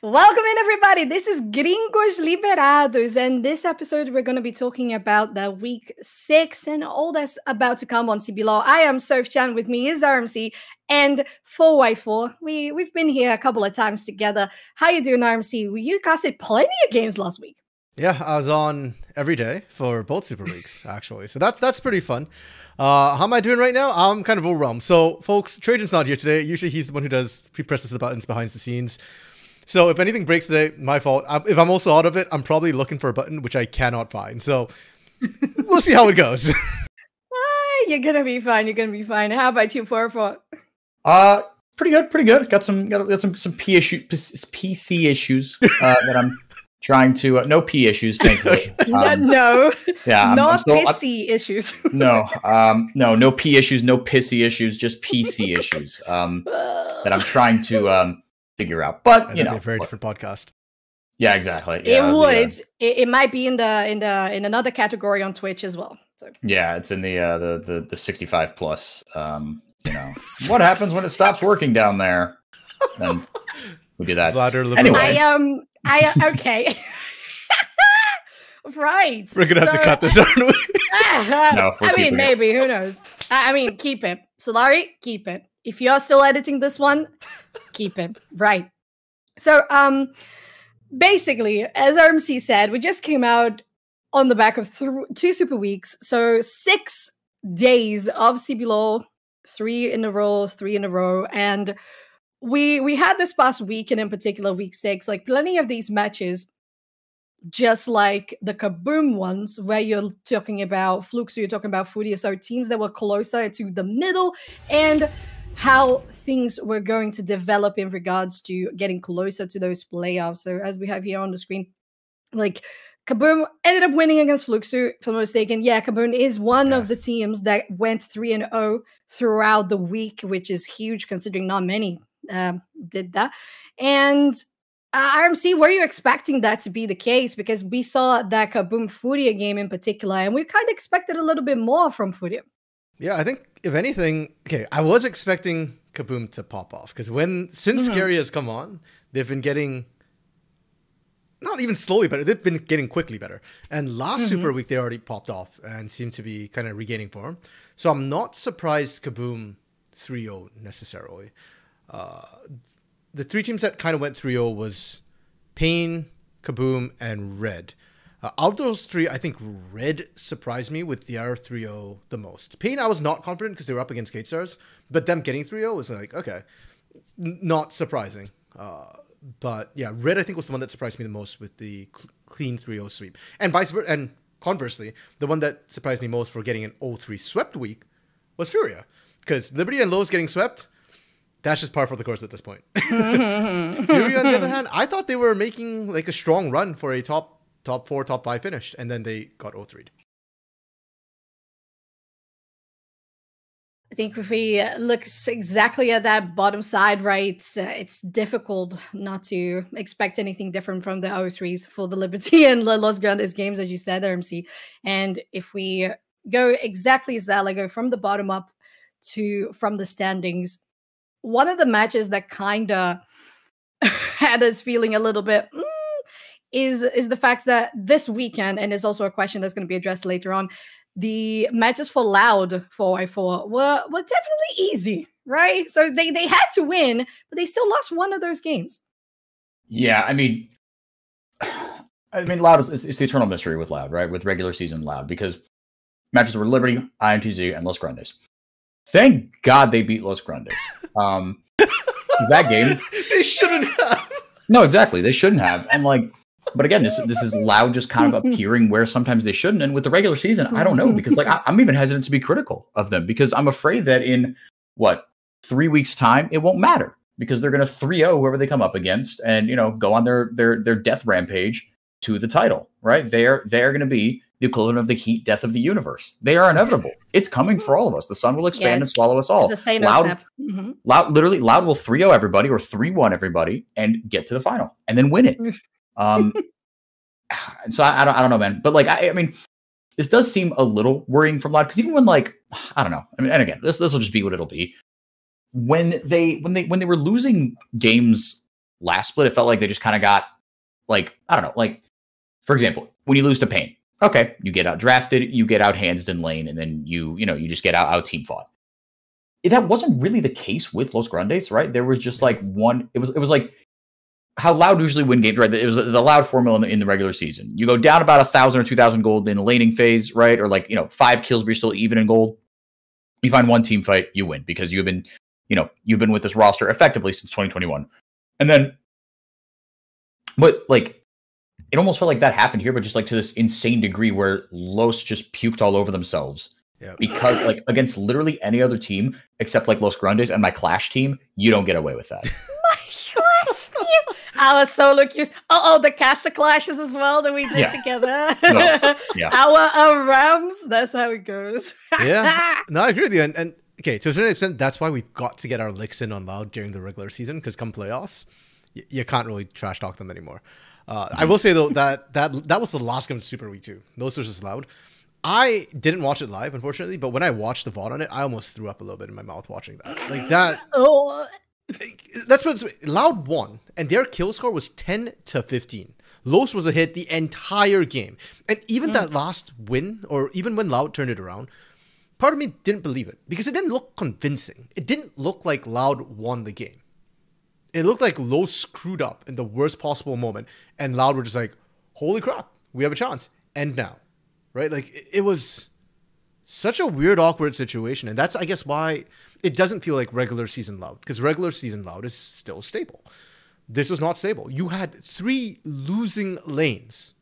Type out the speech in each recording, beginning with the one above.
Welcome in, everybody. This is Gringos Liberados, and this episode we're going to be talking about the week 6 and all that's about to come on CBLOL. I am Surf Chan. With me is RMC and 4x4. We've been here a couple of times together. How you doing, RMC? You casted plenty of games last week. Yeah, I was on every day for both Super Weeks, actually. So that's pretty fun. How am I doing right now? I'm kind of overwhelmed. So, folks, Trajan's not here today. Usually he's the one who presses the buttons behind the scenes. So if anything breaks today, my fault. If I'm also out of it, I'm probably looking for a button, which I cannot find. So we'll see how it goes. You're going to be fine. You're going to be fine. How about you, 4x4? Pretty good. Got some PC issues that I'm trying to no P issues, thankfully. No. Yeah, not pissy issues. No P issues, no pissy issues, just PC issues that I'm trying to figure out. But you know, a very different podcast. Yeah, exactly. Yeah, it might be in another category on Twitch as well. So. Yeah, it's in the 65 plus. You know, what happens when it stops working down there? And we do that. Anyway, okay. Right. We're gonna have to cut this, aren't we? No, I mean, maybe. Who knows? I mean, keep it. Solari, keep it. If you're still editing this one, keep it. Right. So, basically, as RMC said, we just came out on the back of 2 Super Weeks. So 6 days of CBLOL, 3 in a row. And we had this past week, and in particular, week 6, like plenty of these matches, just like the Kaboom ones, where you're talking about Fluxo, you're talking about Furia, so teams that were closer to the middle, and how things were going to develop in regards to getting closer to those playoffs. So as we have here on the screen, like Kaboom ended up winning against Fluxo, if I'm not mistaken. Yeah, Kaboom is one of the teams that went 3-0 throughout the week, which is huge considering not many did that. And RMC, were you expecting that to be the case? Because we saw that Kaboom Furia game in particular, and we kind of expected a little bit more from Furia. Yeah, I think if anything, I was expecting Kaboom to pop off because since Scary has come on, they've been getting not even slowly better, they've been getting quickly better. And last Super Week, they already popped off and seem to be kind of regaining form. So I'm not surprised Kaboom 3-0 necessarily. The 3 teams that kind of went 3-0 was Pain, Kaboom, and Red. Out of those 3, I think Red surprised me with their 3-0 the most. Pain, I was not confident because they were up against K-Stars, but them getting 3-0 was like, okay, not surprising. But yeah, Red, I think, was the one that surprised me the most with the clean 3-0 sweep. And vice versa, and conversely, the one that surprised me most for getting an 0-3 swept week was Furia. Because Liberty and Lowe's getting swept, that's just par for the course at this point. Furia, on the other hand, I thought they were making like a strong run for a top 4, top 5 finish, and then they got 0-3'd. I think if we look exactly at that bottom side, right, it's difficult not to expect anything different from the 0-3s for the Liberty and Los Grandes games, as you said, RMC. And if we go exactly as that, like go from the bottom up from the standings, one of the matches that kind of had us feeling a little bit is the fact that this weekend, and it's also a question that's going to be addressed later on, the matches for Loud 4x4 were definitely easy, right? So they had to win, but they still lost one of those games. Yeah, I mean, Loud is the eternal mystery with Loud, right? With regular season Loud, because matches were Liberty, INTZ, and Los Grandes. Thank God they beat Los Grandes. That game, they shouldn't have. No, exactly, they shouldn't have. And like, but again, this is Loud just kind of appearing where sometimes they shouldn't. And with the regular season, I don't know, because like I'm even hesitant to be critical of them because I'm afraid that in 3 weeks time it won't matter because they're going to 3-0 whoever they come up against and go on their death rampage to the title. Right? They're going to be the equivalent of the heat death of the universe. They are inevitable. It's coming for all of us. The sun will expand and swallow us all. Loud will 3-0 everybody or 3-1 everybody and get to the final and then win it. So I don't know, man. But like, I mean, this does seem a little worrying from Loud because even when I don't know. I mean, and again, this will just be what it'll be. When they were losing games last split, it felt like they just kind of got like, I don't know, like, for example, when you lose to Pain, okay, you get out drafted, you get out handsed in lane, and then you just get out team fought. That wasn't really the case with Los Grandes, right? There was just like one, it was like how Loud usually win games, right? It was the Loud formula in the regular season. You go down about 1,000 or 2,000 gold in the laning phase, right? Or like, 5 kills, but you're still even in gold. You find one team fight, you win because you've been with this roster effectively since 2021. And then, but like, it almost felt like that happened here, but just like to this insane degree where Los just puked all over themselves. Yep. Because like against literally any other team except like Los Grandes and my Clash team, you don't get away with that. My Clash team. Our solo queues. The caster clashes as well that we did together. Yeah. Our Rams. That's how it goes. Yeah. No, I agree with you. And okay, to a certain extent, that's why we've got to get our licks in on Loud during the regular season, because come playoffs, you can't really trash talk them anymore. I will say though that was the last game of Super Week 2. Those versus Loud. I didn't watch it live, unfortunately, but when I watched the VOD on it, I almost threw up a little bit in my mouth watching that. Like that. That's what Loud won, and their kill score was 10-15. Los was a hit the entire game, and even that last win, or even when Loud turned it around, part of me didn't believe it because it didn't look convincing. It didn't look like Loud won the game. It looked like Los screwed up in the worst possible moment, and Loud were just like, "Holy crap, we have a chance!" And now. Right? Like, it was such a weird, awkward situation. And that's, I guess, why it doesn't feel like regular season Loud. Because regular season Loud is still stable. This was not stable. You had 3 losing lanes.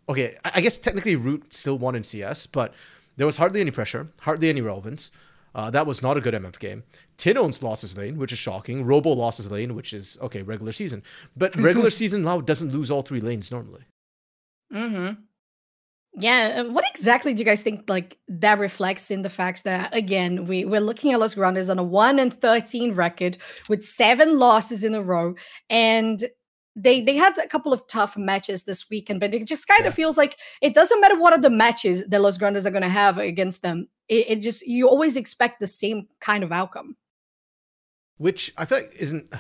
Okay, I guess technically Root still won in CS, but there was hardly any pressure, hardly any relevance. That was not a good MF game. Tinones lost his lane, which is shocking. Robo lost his lane, which is, okay, regular season. But regular season Loud doesn't lose all 3 lanes normally. Mm-hmm. Yeah, what exactly do you guys think like that reflects in the fact that, again, we're looking at Los Grandes on a 1-13 record with 7 losses in a row, and they had a couple of tough matches this weekend, but it just kind of feels like it doesn't matter what are the matches that Los Grandes are going to have against them. It just, you always expect the same kind of outcome. Which I feel like isn't...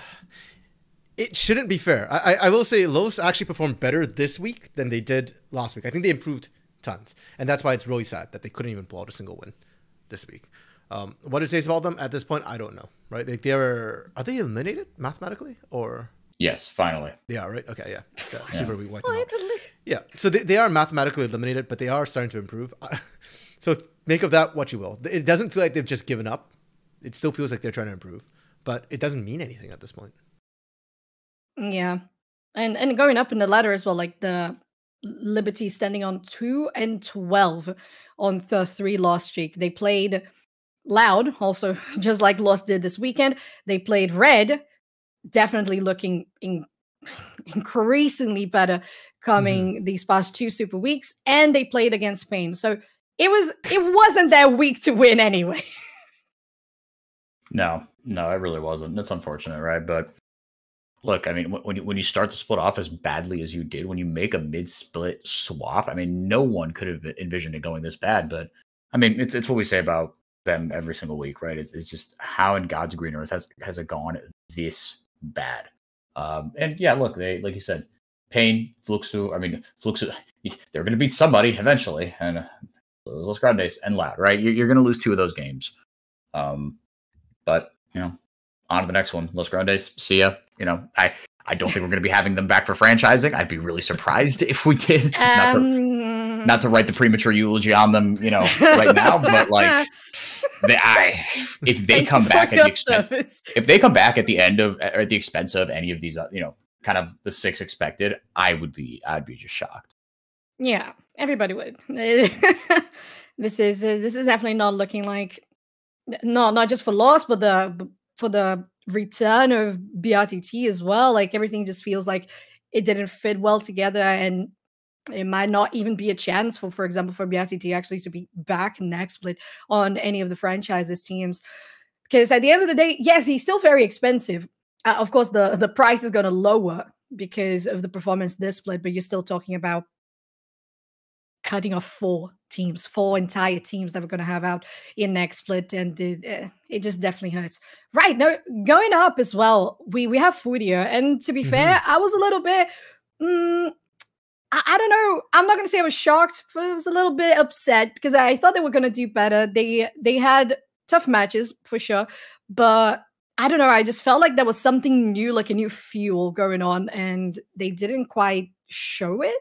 It shouldn't be fair. I will say Los actually performed better this week than they did last week. I think they improved tons. And that's why it's really sad that they couldn't even pull out a single win this week. What it says about them at this point, I don't know. Right? Like are they eliminated mathematically? Or yes, finally. They are, right? Okay, yeah. Super week wiped them out. Yeah. So they are mathematically eliminated, but they are starting to improve. So make of that what you will. It doesn't feel like they've just given up. It still feels like they're trying to improve. But it doesn't mean anything at this point. Yeah. And going up in the ladder as well, like the Liberty standing on 2-12 on the 3 loss streak. They played Loud, also just like Lost did this weekend. They played Red, definitely looking increasingly better coming these past 2 super weeks, and they played against Pain. So it wasn't their week to win anyway. No, it really wasn't. That's unfortunate, right? But look, I mean, when you start to split off as badly as you did, when you make a mid-split swap, I mean, no one could have envisioned it going this bad. But I mean, it's what we say about them every single week, right? It's just how in God's green earth has it gone this bad? And yeah, look, they, like you said, Pain, Fluxu. I mean, Fluxu, they're going to beat somebody eventually, and Los Grandes and Loud, right? You're going to lose 2 of those games. But on to the next one. Los Grandes, see ya. I don't think we're going to be having them back for franchising. I'd be really surprised if we did. Not to write the premature eulogy on them, right now, but like, if they come back at the expense, if they come back at the end of, or at the expense of any of these, kind of the 6 expected, I'd be just shocked. Yeah, everybody would. This is definitely not looking like, not just for loss, but for the return of BRTT as well. Like, everything just feels like it didn't fit well together, and it might not even be a chance for example, for BRTT actually to be back next split on any of the franchises teams. Because at the end of the day, yes, he's still very expensive. Of course, the price is going to lower because of the performance this split, but you're still talking about cutting off 4 teams, 4 entire teams that we're going to have out in next split, and it just definitely hurts. Right, now going up as well, we have Furia, and to be fair, I was a little bit, I don't know, I'm not going to say I was shocked, but I was a little bit upset because I thought they were going to do better. They had tough matches for sure, but I don't know, I just felt like there was something new, like a new fuel going on, and they didn't quite show it.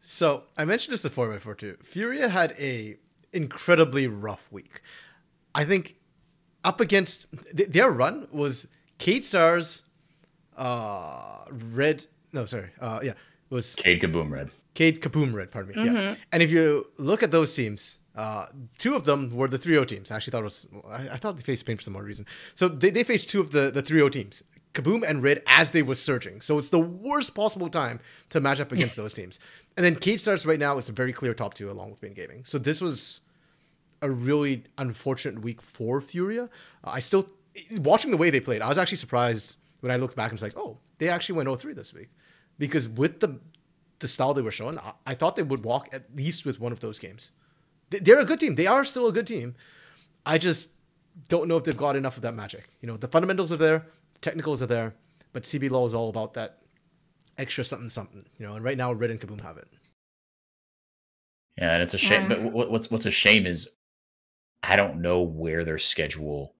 So I mentioned this before too. Furia had a incredibly rough week. I think up against their run was Cade Stars, Red. No, sorry. It was Cade Kaboom Red. Cade Kaboom Red. Pardon me. Yeah. And if you look at those teams, 2 of them were the 3-0 teams. I actually thought it was. I thought they faced Pain for some odd reason. So they faced 2 of the 3-0 teams. Kaboom and Red as they were surging. So it's the worst possible time to match up against those teams. And then Cade Stars right now is a very clear top 2 along with Pain Gaming. So this was a really unfortunate week for Furia. I still, watching the way they played, I was actually surprised when I looked back and was like, oh, they actually went 0-3 this week. Because with the style they were showing, I thought they would walk at least with one of those games. They're a good team. They are still a good team. I just don't know if they've got enough of that magic. You know, the fundamentals are there. Technicals are there, but CBLOL is all about that extra something, you know. And right now, Red and Kaboom have it. Yeah, and it's a shame. But what's a shame is I don't know where their schedule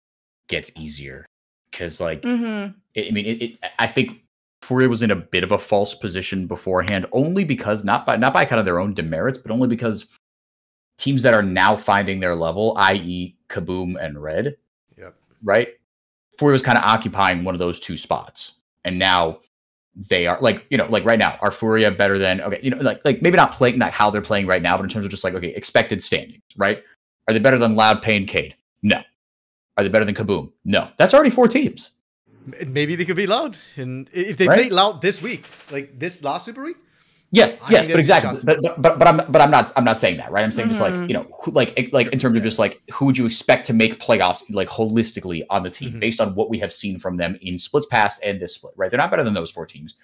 gets easier because, like, I think Furia was in a bit of a false position beforehand, only because not by kind of their own demerits, but only because teams that are now finding their level, i.e., Kaboom and Red, right. Furia was kind of occupying one of those 2 spots, and now they are like right now, are Furia better than like maybe not playing not how they're playing right now, but in terms of just like expected standings, right? Are they better than Loud, Pain, Cade? No. Are they better than Kaboom? No. That's already 4 teams. Maybe they could be Loud, and if they play Loud this week, like this last Super Week. Yes, but exactly. But I'm not saying that, right? I'm saying just like in terms of just like who would you expect to make playoffs like holistically on the team based on what we have seen from them in splits past and this split, right? They're not better than those 4 teams.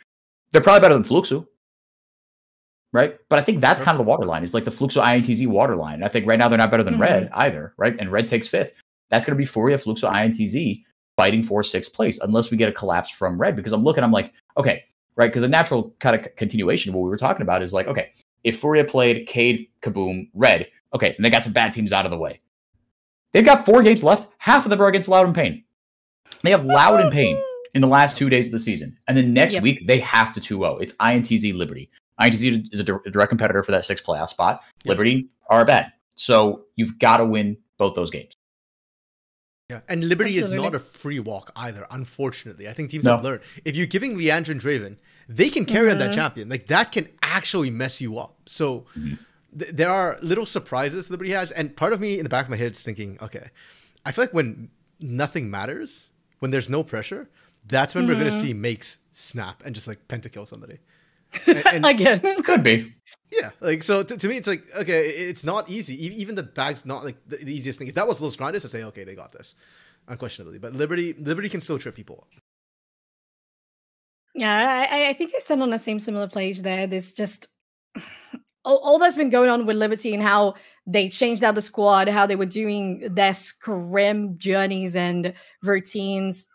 They're probably better than Fluxo, right? But I think that's kind of the waterline. It's like the Fluxo INTZ waterline. I think right now they're not better than Red either, right? And Red takes 5th. That's going to be Furia, Fluxo, INTZ fighting for 6th place unless we get a collapse from Red. Because I'm like, okay. Right, because a natural kind of continuation of what we were talking about is like, okay, if Furia played Cade, Kaboom, Red, okay, and they got some bad teams out of the way. They've got 4 games left. Half of them are against Loud and Pain. They have Loud and Pain in the last 2 days of the season. And then next week, they have to 2-0. It's INTZ Liberty. INTZ is a direct competitor for that 6th playoff spot. Liberty are bad. So you've got to win both those games. Yeah, and Liberty is not a free walk either, unfortunately. I think teams have learned. If you're giving Leandra and Draven, they can carry on that champion. Like, that can actually mess you up. So there are little surprises Liberty has. And part of me in the back of my head is thinking, okay, I feel like when nothing matters, when there's no pressure, that's when we're going to see Makes snap and just, like, pentakill somebody. And again. Could be. Yeah, like, so to me, it's like, okay, it's not easy. Even the bag's not like the easiest thing. If that was Los Grandes, I'd say, okay, they got this, unquestionably. But Liberty can still trip people up. Yeah, I think I stand on the similar page there. There's just all that's been going on with Liberty and how they changed out the squad, how they were doing their scrim journeys and routines.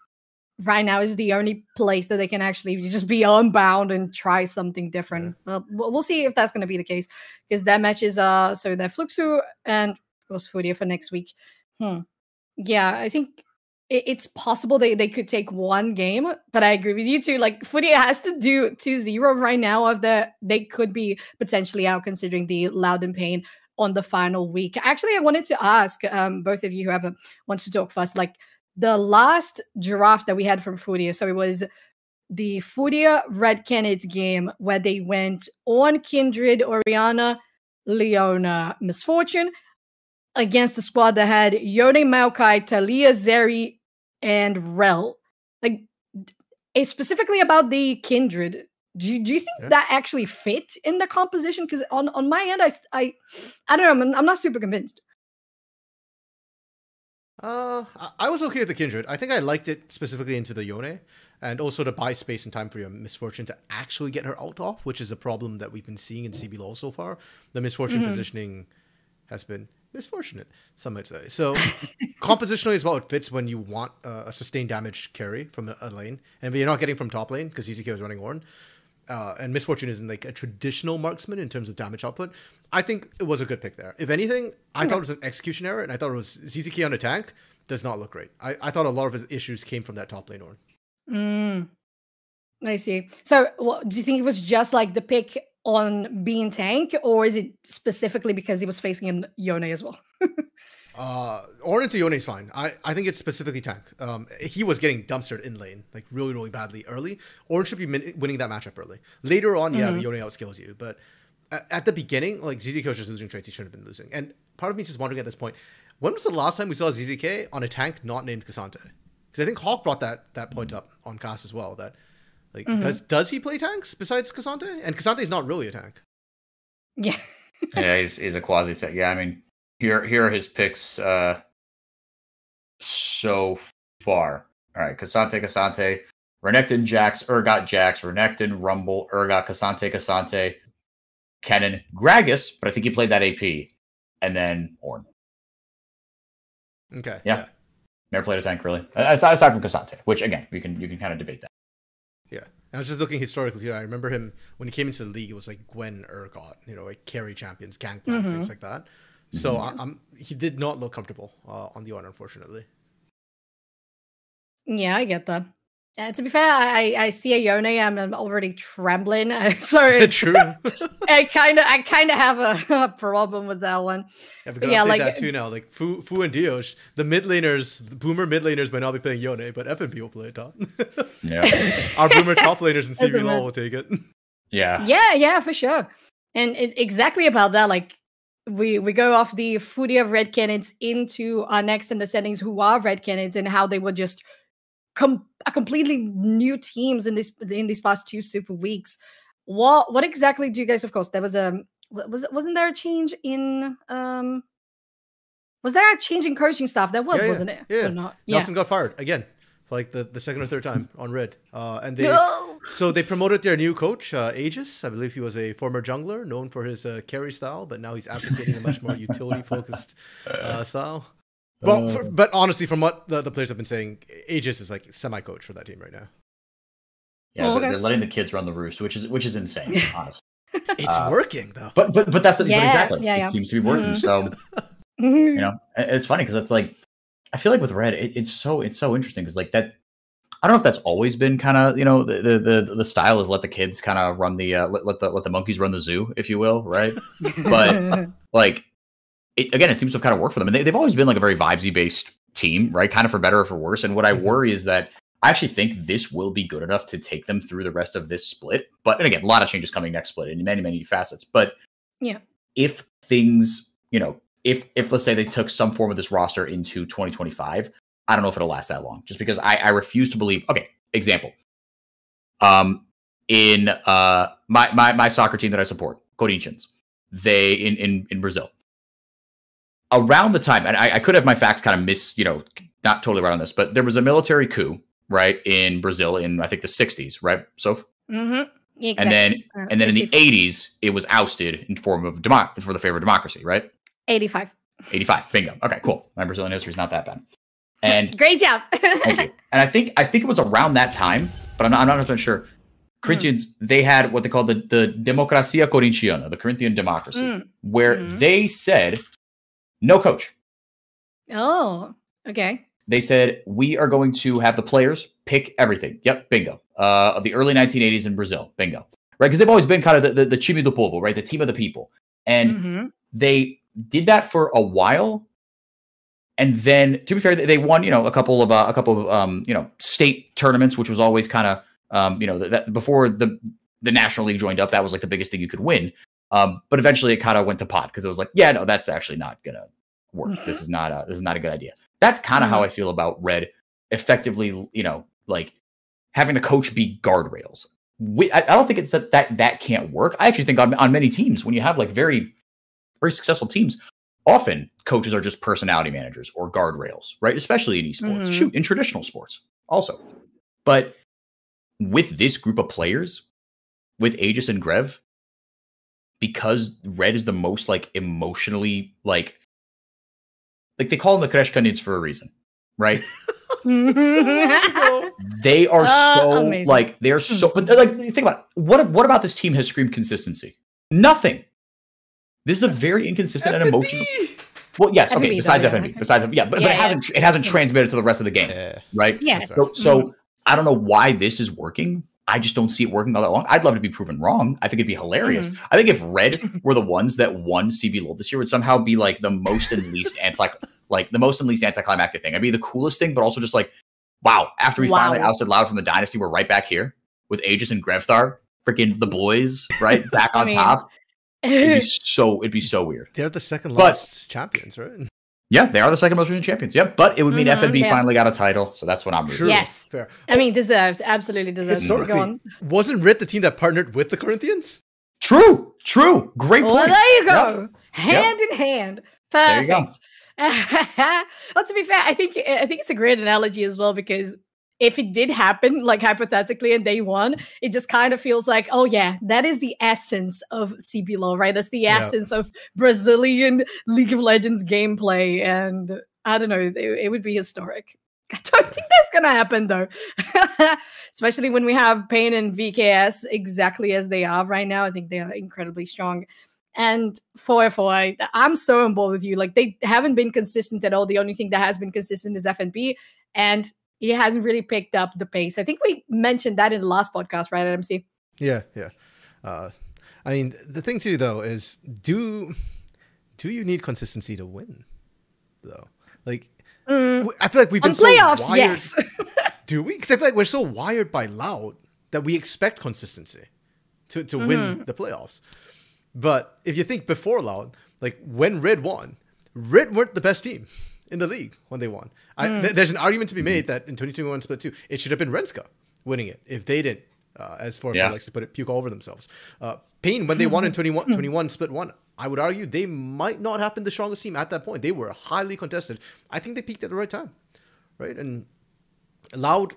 Right now is the only place that they can actually just be unbound and try something different. Well, we'll see if that's going to be the case, because their matches are, so they're Fluxo and of course Furia for next week. Yeah, I think it's possible they could take 1 game, but I agree with you too. Like, Furia has to do 2-0 right now of they could be potentially out, considering the Loud and Pain on the final week. Actually, I wanted to ask both of you, whoever wants to talk first, like, the last draft that we had from Furia, so it was the Furia Red Canids game where they went on Kindred, Orianna, Leona, Misfortune against the squad that had Yone, Maokai, Talia, Zeri, and Rel. Like, specifically about the Kindred, do you think that actually fit in the composition? Because on my end, I don't know, I'm not super convinced. I was okay with the Kindred. I think I liked it specifically into the Yone. and also to buy space and time for your Misfortune to actually get her ult off, which is a problem that we've been seeing in CBLOL so far. The Misfortune positioning has been misfortunate, some might say. So compositionally as well, it fits when you want a sustained damage carry from a lane, and you're not getting from top lane because ZZK is running Ornn. And Misfortune isn't like a traditional marksman in terms of damage output. I think it was a good pick there. If anything, I thought it was an execution error, and I thought it was ZZK on a tank does not look great. I thought a lot of his issues came from that top lane Ornn. I see. So do you think it was just like the pick on being tank, or is it specifically because he was facing in Yone as well? Ornn into Yone is fine. I think it's specifically tank. He was getting dumpstered in lane, like really, really badly early. Ornn should be winning that matchup early. Later on, the Yone outscales you. But at the beginning, like ZZK was just losing traits he shouldn't have been losing. And part of me is just wondering at this point, when was the last time we saw ZZK on a tank not named K'Sante? Because I think Hawk brought that point up on cast as well. That like does he play tanks besides K'Sante? And K'Sante is not really a tank. Yeah. Yeah, he's a quasi tank. Yeah, I mean, here are his picks so far. All right, K'Sante, Renekton, Jax, Urgot, Jax, Renekton, Rumble, Urgot, K'Sante, Kennen, Gragas, but I think he played that AP, and then Ornn. Okay. Yeah. Never played a tank really, aside from K'Sante, which again you can kind of debate that. Yeah, and I was just looking historically too. I remember him when he came into the league. It was like Gwen, Urgot, like carry champions, Gangplank, things like that. So he did not look comfortable on the Ornn, unfortunately. Yeah, I get that. To be fair, I see a Yone, I'm already trembling. So True. I kind of have a problem with that one. Yeah, like that too now. Like Fu and Dios, the mid laners, the boomer mid laners might not be playing Yone, but FNP will play it top. Yeah, our boomer top laners in CBLOL will take it. Yeah, for sure. And it's exactly about that. Like we go off the footy of red canids into our next understandings who are red canids and how they were just completely new teams in these past 2 super weeks. What exactly do you guys? Of course, there was wasn't there a change in was there a change in coaching staff? There was, wasn't it? Yeah. Or not? Nelson got fired again for like the second or third time on red. And they promoted their new coach, Aegis. I believe he was a former jungler known for his carry style, but now he's advocating a much more utility focused style. Well, but honestly, from what the players have been saying, Aegis is like semi-coach for that team right now. Yeah, they're letting the kids run the roost, which is insane, honestly. It's working though. But that's but exactly. Yeah. It seems to be working. So it's funny because it's like I feel like with Red, it's so interesting because like that. I don't know if that's always been kind of the style is let the kids kind of run the let the monkeys run the zoo, if you will, right? But like. It seems to have kind of worked for them. And they've always been like a very vibesy based team, right? Kind of for better or for worse. And what I worry is that I actually think this will be good enough to take them through the rest of this split. But and again, a lot of changes coming next split in many, many facets. But if things, if let's say they took some form of this roster into 2025, I don't know if it'll last that long. Just because I refuse to believe. Okay, example. In my soccer team that I support, Corinthians, they in Brazil. Around the time, and I could have my facts kind of not totally right on this, but there was a military coup, right, in Brazil in, I think, the 60s, right? So, exactly. and then in the 80s, it was ousted in form of for the favor of democracy, right? 85, bingo. Okay, cool. My Brazilian history is not that bad. And great job. Thank you. And I think it was around that time, but I'm not 100% sure. Corinthians, they had what they called the Democracia Corintiana, the Corinthian democracy, where they said, no coach. Oh, okay. They said, we are going to have the players pick everything. Yep, bingo. Of the early 1980s in Brazil, bingo. Right, because they've always been kind of the time do povo, right? The team of the people. And they did that for a while. And then, to be fair, they won, a couple of state tournaments, which was always kind of, that before the National League joined up, that was like the biggest thing you could win. But eventually it kind of went to pot because it was like, yeah, no, that's actually not gonna work. This is not a good idea. That's kind of how I feel about Red. Effectively, like having the coach be guardrails. I don't think it's that can't work. I actually think on many teams, when you have like very, very successful teams, often coaches are just personality managers or guardrails, right? Especially in esports, shoot, in traditional sports also. But with this group of players, with Aegis and Grev, because Red is the most like emotionally like they call them the Kreshkanids for a reason, right? They are so amazing. like they're so but like think about it. What about this team has screamed consistency? Nothing. This is a very inconsistent and emotional. Well, yes, okay. FNB, Besides though, FNB, but it hasn't transmitted to the rest of the game, right? Yeah. So I don't know why this is working. I just don't see it working all that long. I'd love to be proven wrong. I think it'd be hilarious. I think if Red were the ones that won CBLOL this year, would somehow be like the most and least anticlimactic thing. It'd be the coolest thing, but also just like, wow. After we finally ousted Loud from the Dynasty, we're right back here with Aegis and Grevthar, freaking the boys, right back on top. It'd be so weird. They're the second last champions, right? Yeah, they are the second most recent champions. Yep, but it would mean FNB finally got a title, so that's what I'm rooting. Yes, fair. I mean, deserved, absolutely deserved. Historically, wasn't Red the team that partnered with the Corinthians? True. Great point. Well, there you go, Yep. hand in hand. There you go. Perfect. Well, to be fair, I think it's a great analogy as well, because if it did happen, like hypothetically, and they won, it just kind of feels like, oh yeah, that is the essence of CBLOL, right? That's the essence of Brazilian League of Legends gameplay, and I don't know, it would be historic. I don't think that's gonna happen though, especially when we have Pain and VKS exactly as they are right now. I think they are incredibly strong. And 4FO, I'm so on board with you. Like, they haven't been consistent at all. The only thing that has been consistent is FNB, and he hasn't really picked up the pace. I think we mentioned that in the last podcast, right, MC? Yeah. I mean, the thing too, though, is do you need consistency to win, though? Like, I feel like we've been playoffs, so wired. yes. Do we? Because I feel like we're so wired by Loud that we expect consistency to win the playoffs. But if you think before Loud, like when Red won, Red weren't the best team in the league when they won. There's an argument to be made that in 2021 Split 2, it should have been Renska winning it if they didn't, as 4FO likes to put it, puke all over themselves. Pain, when they won in 21 Split 1, I would argue they might not have been the strongest team at that point. They were highly contested. I think they peaked at the right time, right? And Loud,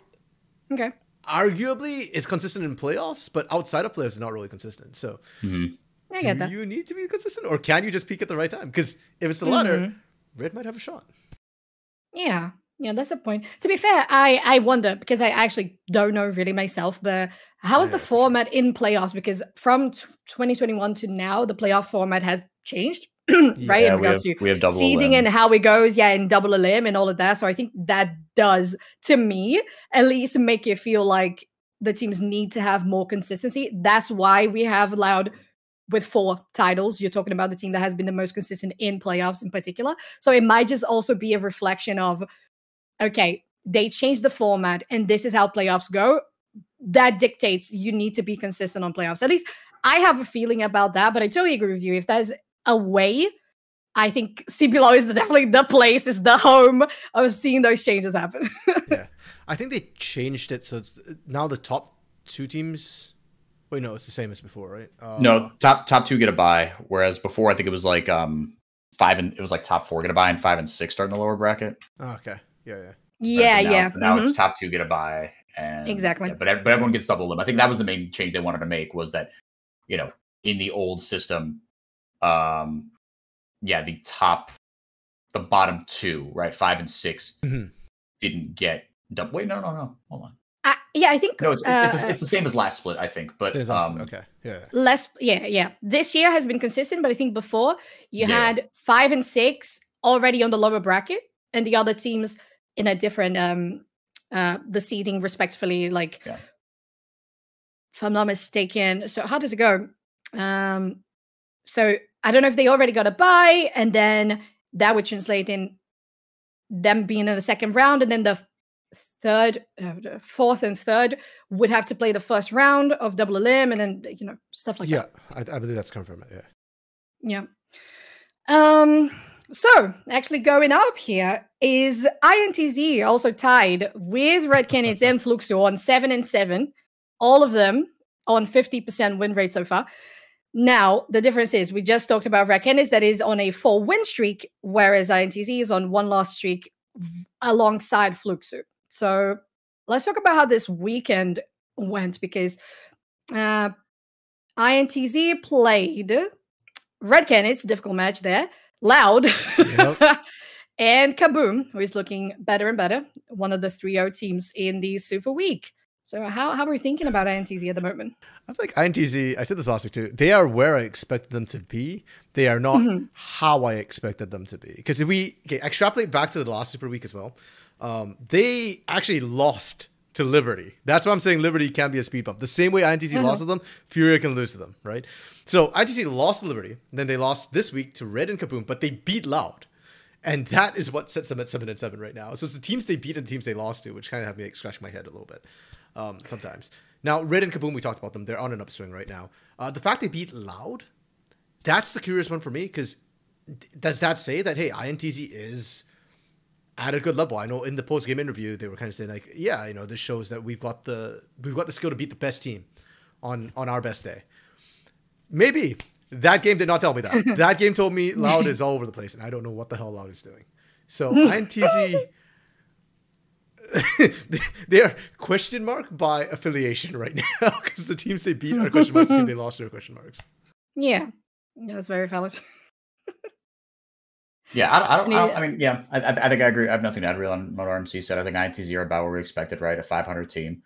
arguably, is consistent in playoffs, but outside of playoffs, is not really consistent. So, I get that. Do you need to be consistent, or can you just peak at the right time? Because if it's the latter, Red might have a shot. Yeah, that's the point. To be fair, I wonder, because I actually don't know really myself, but how is the format in playoffs? Because from 2021 to now, the playoff format has changed, right? In regards to we have double seeding and how it goes, and double elim and all of that. So I think that does, to me, at least make it feel like the teams need to have more consistency. That's why we have Loud with 4 titles. You're talking about the team that has been the most consistent in playoffs in particular. So it might just also be a reflection of, okay, they changed the format and this is how playoffs go. That dictates you need to be consistent on playoffs. At least I have a feeling about that, but I totally agree with you. If there's a way, I think CBLOL is definitely the place, is the home of seeing those changes happen. Yeah. I think they changed it so it's now the top 2 teams. Wait, no, it's the same as before, right? No, top 2 get a bye, whereas before I think it was like 5 and it was like top 4 get a bye and 5 and 6 start in the lower bracket. Oh, okay. Yeah. Now it's top 2 get a bye, and exactly. But everyone gets double limit. I think that was the main change they wanted to make, was that, in the old system, the bottom 2, right, 5 and 6 didn't get double. Wait, no, hold on. I think no, it's the same as last split, I think, but okay, less. This year has been consistent, but I think before you had 5 and 6 already on the lower bracket, and the other teams in a different the seeding respectively. Like, if I'm not mistaken, so how does it go? So I don't know if they already got a bye, and then that would translate in them being in the second round, and then the fourth and third would have to play the first round of double elim, and then stuff like that. I believe that's confirmed. Yeah. So actually going up here is INTZ, also tied with Red Canids and Fluxo on 7 and 7, all of them on 50% win rate so far. Now, the difference is we just talked about Red Canids that is on a 4-win streak, whereas INTZ is on 1 loss streak alongside Fluxo. So let's talk about how this weekend went, because INTZ played Red Canids, difficult match there, Loud, Yep. and Kaboom, who is looking better and better, one of the 3-0 teams in the Super Week. So how are we thinking about INTZ at the moment? I think INTZ, I said this last week too, they are where I expected them to be. They are not how I expected them to be. Because if we extrapolate back to the last Super Week as well, they actually lost to Liberty. That's why I'm saying Liberty can be a speed bump. The same way INTZ lost to them, Furia can lose to them, right? So INTZ lost to Liberty, then they lost this week to Red and Kaboom, but they beat Loud. And that is what sets them at 7-7 right now. So it's the teams they beat and the teams they lost to, which kind of have me scratch my head a little bit sometimes. Now, Red and Kaboom, we talked about them. They're on an upswing right now. The fact they beat Loud, that's the curious one for me, because does that say that, hey, INTZ is at a good level? I know in the post-game interview, they were kind of saying, like, yeah, you know, this shows that we've got the skill to beat the best team on our best day. Maybe. That game did not tell me that. That game told me Loud is all over the place, and I don't know what the hell Loud is doing. So INTZ, they are question mark by affiliation right now, because the teams they beat are question marks, the team they lost are question marks. Yeah, that's very valid. Yeah, I mean, yeah, I think I agree. I have nothing to add really on what RMC said. I think INTZ are about where we expected, right? A 500 team.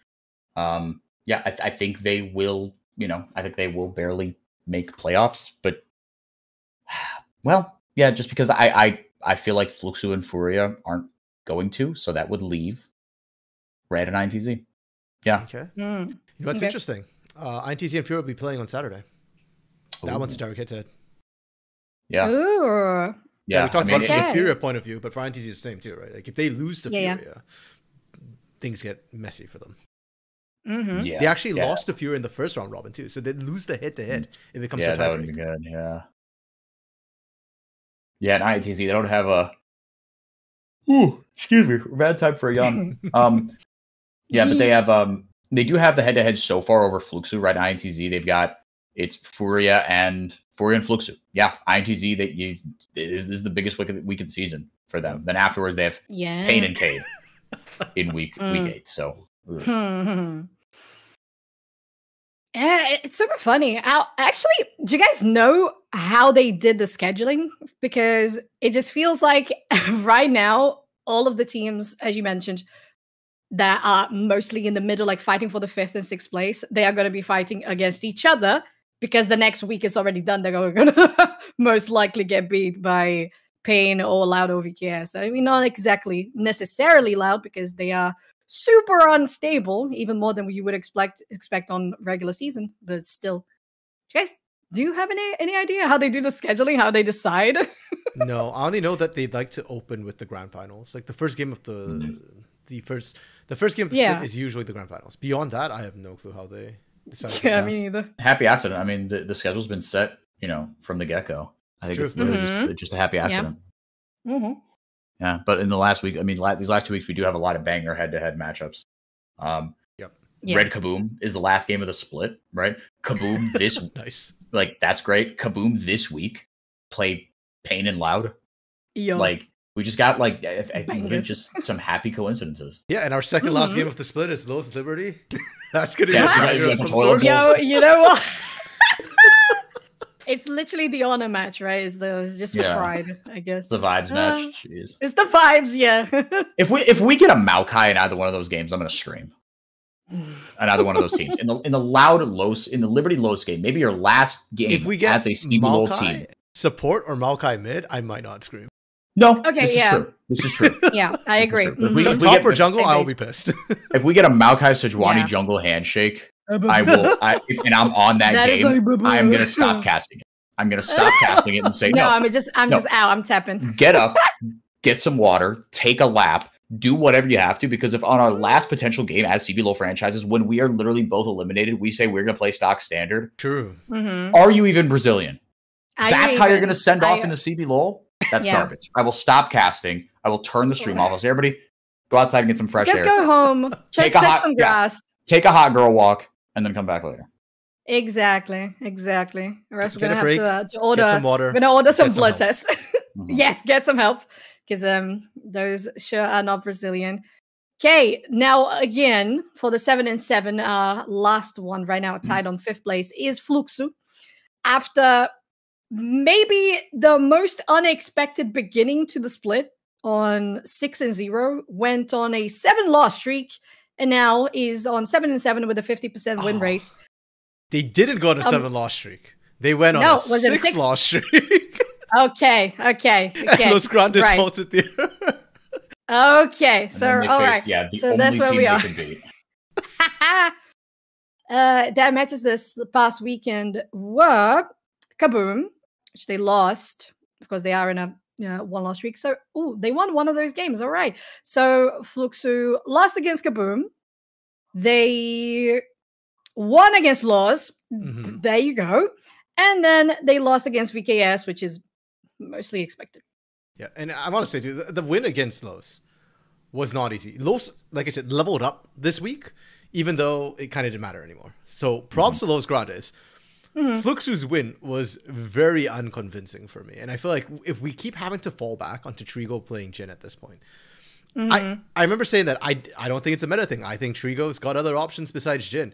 Yeah, I think they will, I think they will barely make playoffs, but well, yeah, just because I feel like Fluxo and Furia aren't going to, so that would leave Red and INTZ. Yeah. Okay. You know what's interesting? INTZ and Furia will be playing on Saturday. That one's a direct hit-to-head. Yeah. Ooh. Yeah, we talked about it from the Furia point of view, but for INTZ it's the same too, right? Like if they lose to Furia, things get messy for them. Mm-hmm. Yeah, they actually lost to Furia in the first round robin too, so they lose the head-to-head if it comes to that would be good. Yeah. Yeah, and INTZ, they don't have a. Ooh, excuse me, bad time for a yawn. Yeah, but they have they do have the head-to-head so far over Fluxo, right? INTZ, they've got it's Furia and Fluxo. Yeah, INTZ this is the biggest week of the season for them. Then afterwards they have Pain and Cade in week 8. So. Yeah, it's super funny. Actually, do you guys know how they did the scheduling? Because it just feels like right now, all of the teams, as you mentioned, that are mostly in the middle, like fighting for the 5th and 6th place, they are going to be fighting against each other because the next week is already done. They're going to most likely get beat by Pain or Loud OVKS. So, I mean, not exactly necessarily Loud because they are super unstable, even more than you would expect on regular season, but it's still. Guys, do you have any idea how they do the scheduling, how they decide? No, I only know that they'd like to open with the grand finals. Like the first game of the first game of the split is usually the grand finals. Beyond that, I have no clue how they decide. Yeah, me neither. Happy accident. I mean, the schedule's been set, from the get-go. I think it's literally just a happy accident. Yeah. Mm-hmm. Yeah, but in the last week, I mean, these last 2 weeks, we do have a lot of banger head-to-head matchups. Red Kaboom is the last game of the split, right? Kaboom this nice, like that's great. Kaboom this week played Pain and Loud. Like we just got I think just some happy coincidences. Yeah, and our second last game of the split is Los Liberty. That's gonna be Yo, you know what? It's literally the honor match, right? It's just for pride, I guess. The vibes match. Jeez. It's the vibes, yeah. if we get a Maokai in either one of those games, I'm gonna stream. Another one of those teams. In the Loud Los, in the Liberty Los game, maybe your last game if we get as a CBLOL team. Support or Maokai mid, I might not scream. No. Okay, this is true. Yeah, I agree. If top or jungle, I will be pissed. If we get a Maokai Sejuani jungle handshake, I will. And I'm on that game. I'm gonna stop casting it. I'm gonna stop casting it and say no. I'm just out. I'm tapping. Get up, get some water, take a lap, do whatever you have to. Because if on our last potential game as CBLOL franchises, when we are literally both eliminated, we say we're gonna play stock standard. True. Mm-hmm. Are you even Brazilian? That's how you're gonna send off in the CBLOL. That's garbage. I will stop casting. I will turn the stream off. I'll say, everybody, go outside and get some fresh air. Just go home. Check some grass. Take a hot girl walk. And then come back later. Exactly. Or else we're gonna have to order some water. We're gonna order some blood tests. Yes, get some help because those sure are not Brazilian. Okay, now again for the 7 and 7, last one right now, tied on 5th place is Fluxo. After maybe the most unexpected beginning to the split on 6 and 0, went on a 7-loss streak, and now is on 7 and 7 with a 50% win rate. They didn't go on a 7-loss streak. They went on a 6-loss streak. Okay. Los Grandes right. halted there. Okay, so all right. Yeah, the so only that's where team we they are. could beat. Their matches this past weekend were Kaboom, which they lost. Of course, they are in a 1-loss streak. So, they won one of those games. All right. So, Fluxo lost against Kaboom. They won against Laws. Mm-hmm. There you go. And then they lost against VKS, which is mostly expected. Yeah, and I want to say, too, the win against Los was not easy. Los, like I said, leveled up this week, even though it kind of didn't matter anymore. So props to Los Grandes. Fluxo's win was very unconvincing for me. And I feel like if we keep having to fall back onto Trigo playing Jhin at this point, I remember saying that I don't think it's a meta thing. I think Trigo's got other options besides Jhin.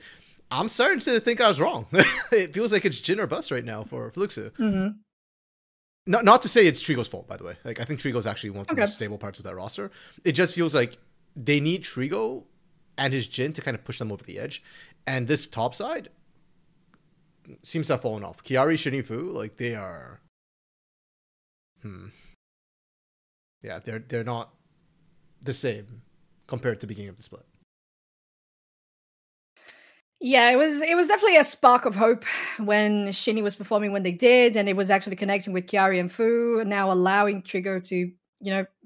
I'm starting to think I was wrong. It feels like it's Jhin or bust right now for Fluxo. Not to say it's Trigo's fault, by the way. Like, I think Trigo's actually one of the most stable parts of that roster. It just feels like they need Trigo and his Jhin to kind of push them over the edge. And this top side seems to have fallen off. Kiari, Shinifu, like, they are... Yeah, they're not the same compared to the beginning of the split. Yeah, it was definitely a spark of hope when Shinny was performing when they did, and it was actually connecting with Kiari and Fu, now allowing Trigo to,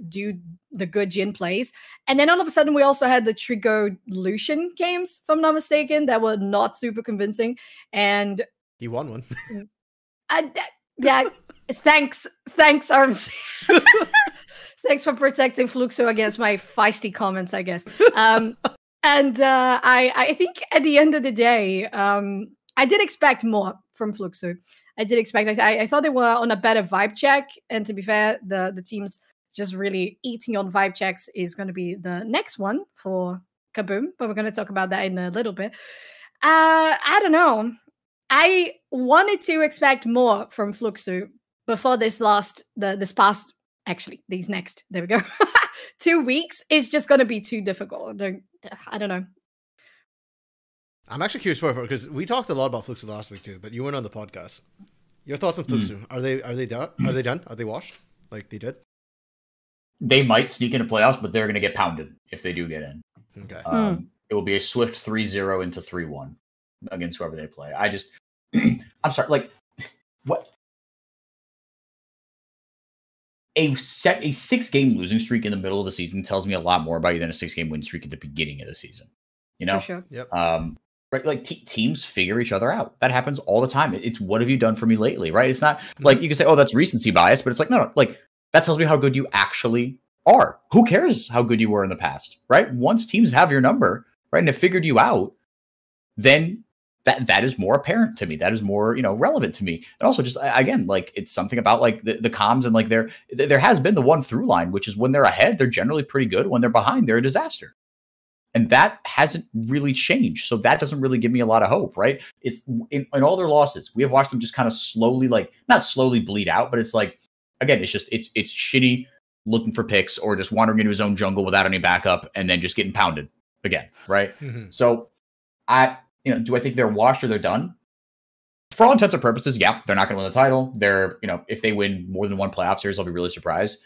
do the good Jhin plays. And then all of a sudden we also had the Trigo Lucian games, if I'm not mistaken, that were not super convincing. And he won one. Thanks, RMC. Thanks for protecting Fluxo against my feisty comments, I guess. And I think at the end of the day, I did expect more from Fluxo. I did expect. I thought they were on a better vibe check. And to be fair, the teams just really eating on vibe checks is going to be the next one for Kaboom. But we're going to talk about that in a little bit. I don't know. I wanted to expect more from Fluxo before these past. Actually, these next. There we go. 2 weeks is just going to be too difficult. I don't know. I'm actually curious because we talked a lot about Fluxo last week too, but you weren't on the podcast. Your thoughts on Fluxo? Are they done? Are they done? Are they washed? Like they did? They might sneak into playoffs, but they're going to get pounded if they do get in. Okay. It will be a swift 3-0 into 3-1 against whoever they play. I'm sorry. Like what? A 6-game losing streak in the middle of the season tells me a lot more about you than a 6-game win streak at the beginning of the season. For sure. Yep. Right? Like teams figure each other out. That happens all the time. It's what have you done for me lately? Right? It's not like you can say, oh, that's recency bias, but it's like no. Like that tells me how good you actually are. Who cares how good you were in the past? Right? Once teams have your number, right, and have figured you out, then that is more apparent to me. That is more, relevant to me. And also just, again, like it's something about like the comms and like there has been the one through line, which is when they're ahead, they're generally pretty good. When they're behind, they're a disaster. And that hasn't really changed. So that doesn't really give me a lot of hope, right? It's in all their losses, we have watched them just kind of slowly, like not slowly bleed out, but it's like, again, it's just, it's shitty looking for picks or just wandering into his own jungle without any backup and then just getting pounded again. Right. So do I think they're washed or they're done? For all intents and purposes, yeah, they're not going to win the title. They're, if they win more than one playoff series, I'll be really surprised.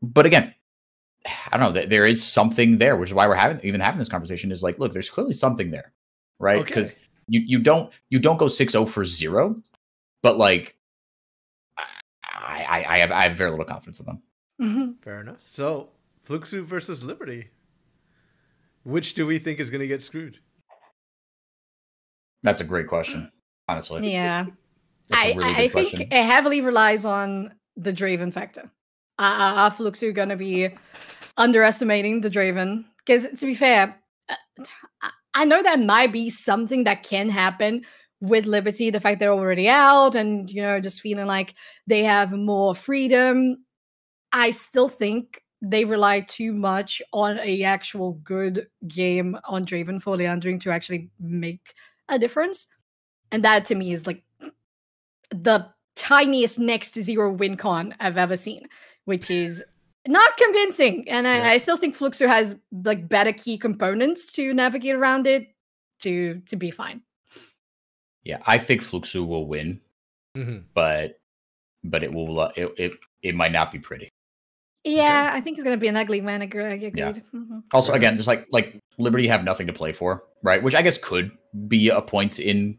But again, I don't know. There is something there, which is why we're having this conversation. Is like, look, there's clearly something there, right? Because you don't go 6-0 for 0, but like, I have very little confidence in them. Fair enough. So, Fluxo versus Liberty. Which do we think is going to get screwed? That's a great question, honestly. Yeah. Really I think it heavily relies on the Draven factor. Are Fluxo going to be underestimating the Draven? Because to be fair, I know that might be something that can happen with Liberty, the fact they're already out and, just feeling like they have more freedom. I still think they rely too much on a actual good game on Draven for Leandrin to actually make a difference. And that to me is like the tiniest next to zero win con I've ever seen, which is not convincing. And I still think Fluxo has like better key components to navigate around it to be fine. Yeah, I think Fluxo will win, but it will it might not be pretty. Yeah, I think it's gonna be an ugly win. Agreed. Yeah. Also, again, just like Liberty have nothing to play for, right? Which I guess could be a point in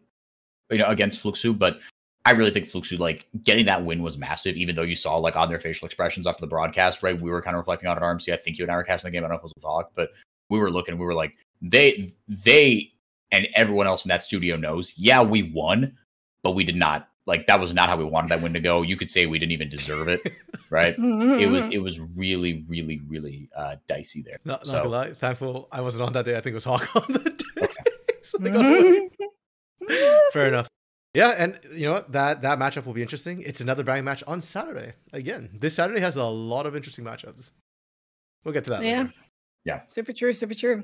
against Fluxo, but I really think Fluxo, like, getting that win was massive, even though you saw, like, on their facial expressions after the broadcast, right? We were kind of reflecting on it at RMC. I think you and I were casting the game. I don't know if it was with Hawk, but we were like, they and everyone else in that studio knows, yeah, we won, but we did not. Like, that was not how we wanted that win to go. You could say we didn't even deserve it, right? It was really, really, really dicey there. Not gonna lie, thankful I wasn't on that day. I think it was Hawk on the day. Fair enough. Yeah, and you know what? That matchup will be interesting. It's another bang match on Saturday. Again, this Saturday has a lot of interesting matchups. We'll get to that later. Yeah. Super true, super true.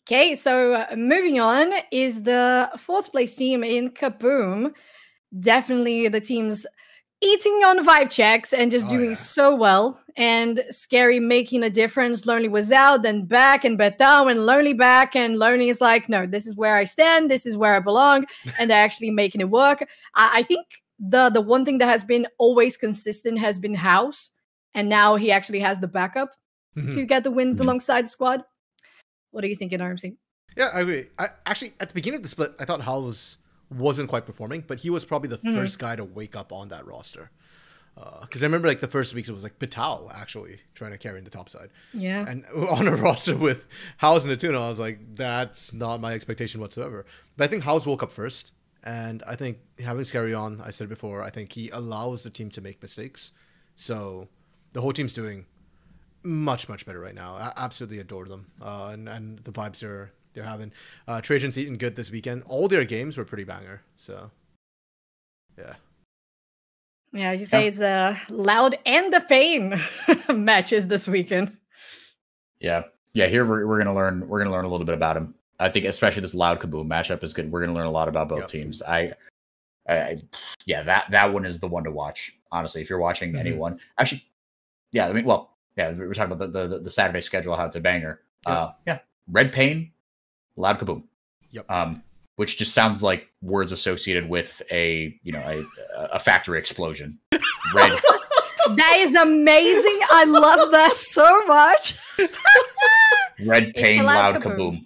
Okay, so moving on is the fourth place team in Kaboom. Definitely the team's eating on vibe checks and just doing so well. And Scary making a difference. Lonely was out, then back, and Betao, and Lonely back. And Lonely is like, no, this is where I stand. This is where I belong. And they're actually making it work. I think the one thing that has been always consistent has been House. And now he actually has the backup to get the wins alongside the squad. What are you thinking, RMC? Yeah, I agree. I actually, at the beginning of the split, I thought House wasn't quite performing, but he was probably the first guy to wake up on that roster. Because I remember, like, the first weeks it was like Betao actually trying to carry in the top side. Yeah. And on a roster with House and Atuna, I was like, that's not my expectation whatsoever. But I think House woke up first. And I think having Scary on, I said before, I think he allows the team to make mistakes. So the whole team's doing much, much better right now. I absolutely adore them. And the vibes they're having. Trajan's eating good this weekend. All their games were pretty banger. So, yeah. Yeah, as you say, it's the Loud and the Pain matches this weekend. Yeah. Here we're gonna learn a little bit about him. I think especially this Loud Kaboom matchup is good. We're gonna learn a lot about both teams. That one is the one to watch. Honestly, if you're watching anyone, actually, yeah. I mean, we're talking about the Saturday schedule, how it's a banger. Red Pain, Loud Kaboom. Yep. Which just sounds like words associated with a factory explosion. Red. That is amazing. I love that so much. Red Pain, Loud Kaboom.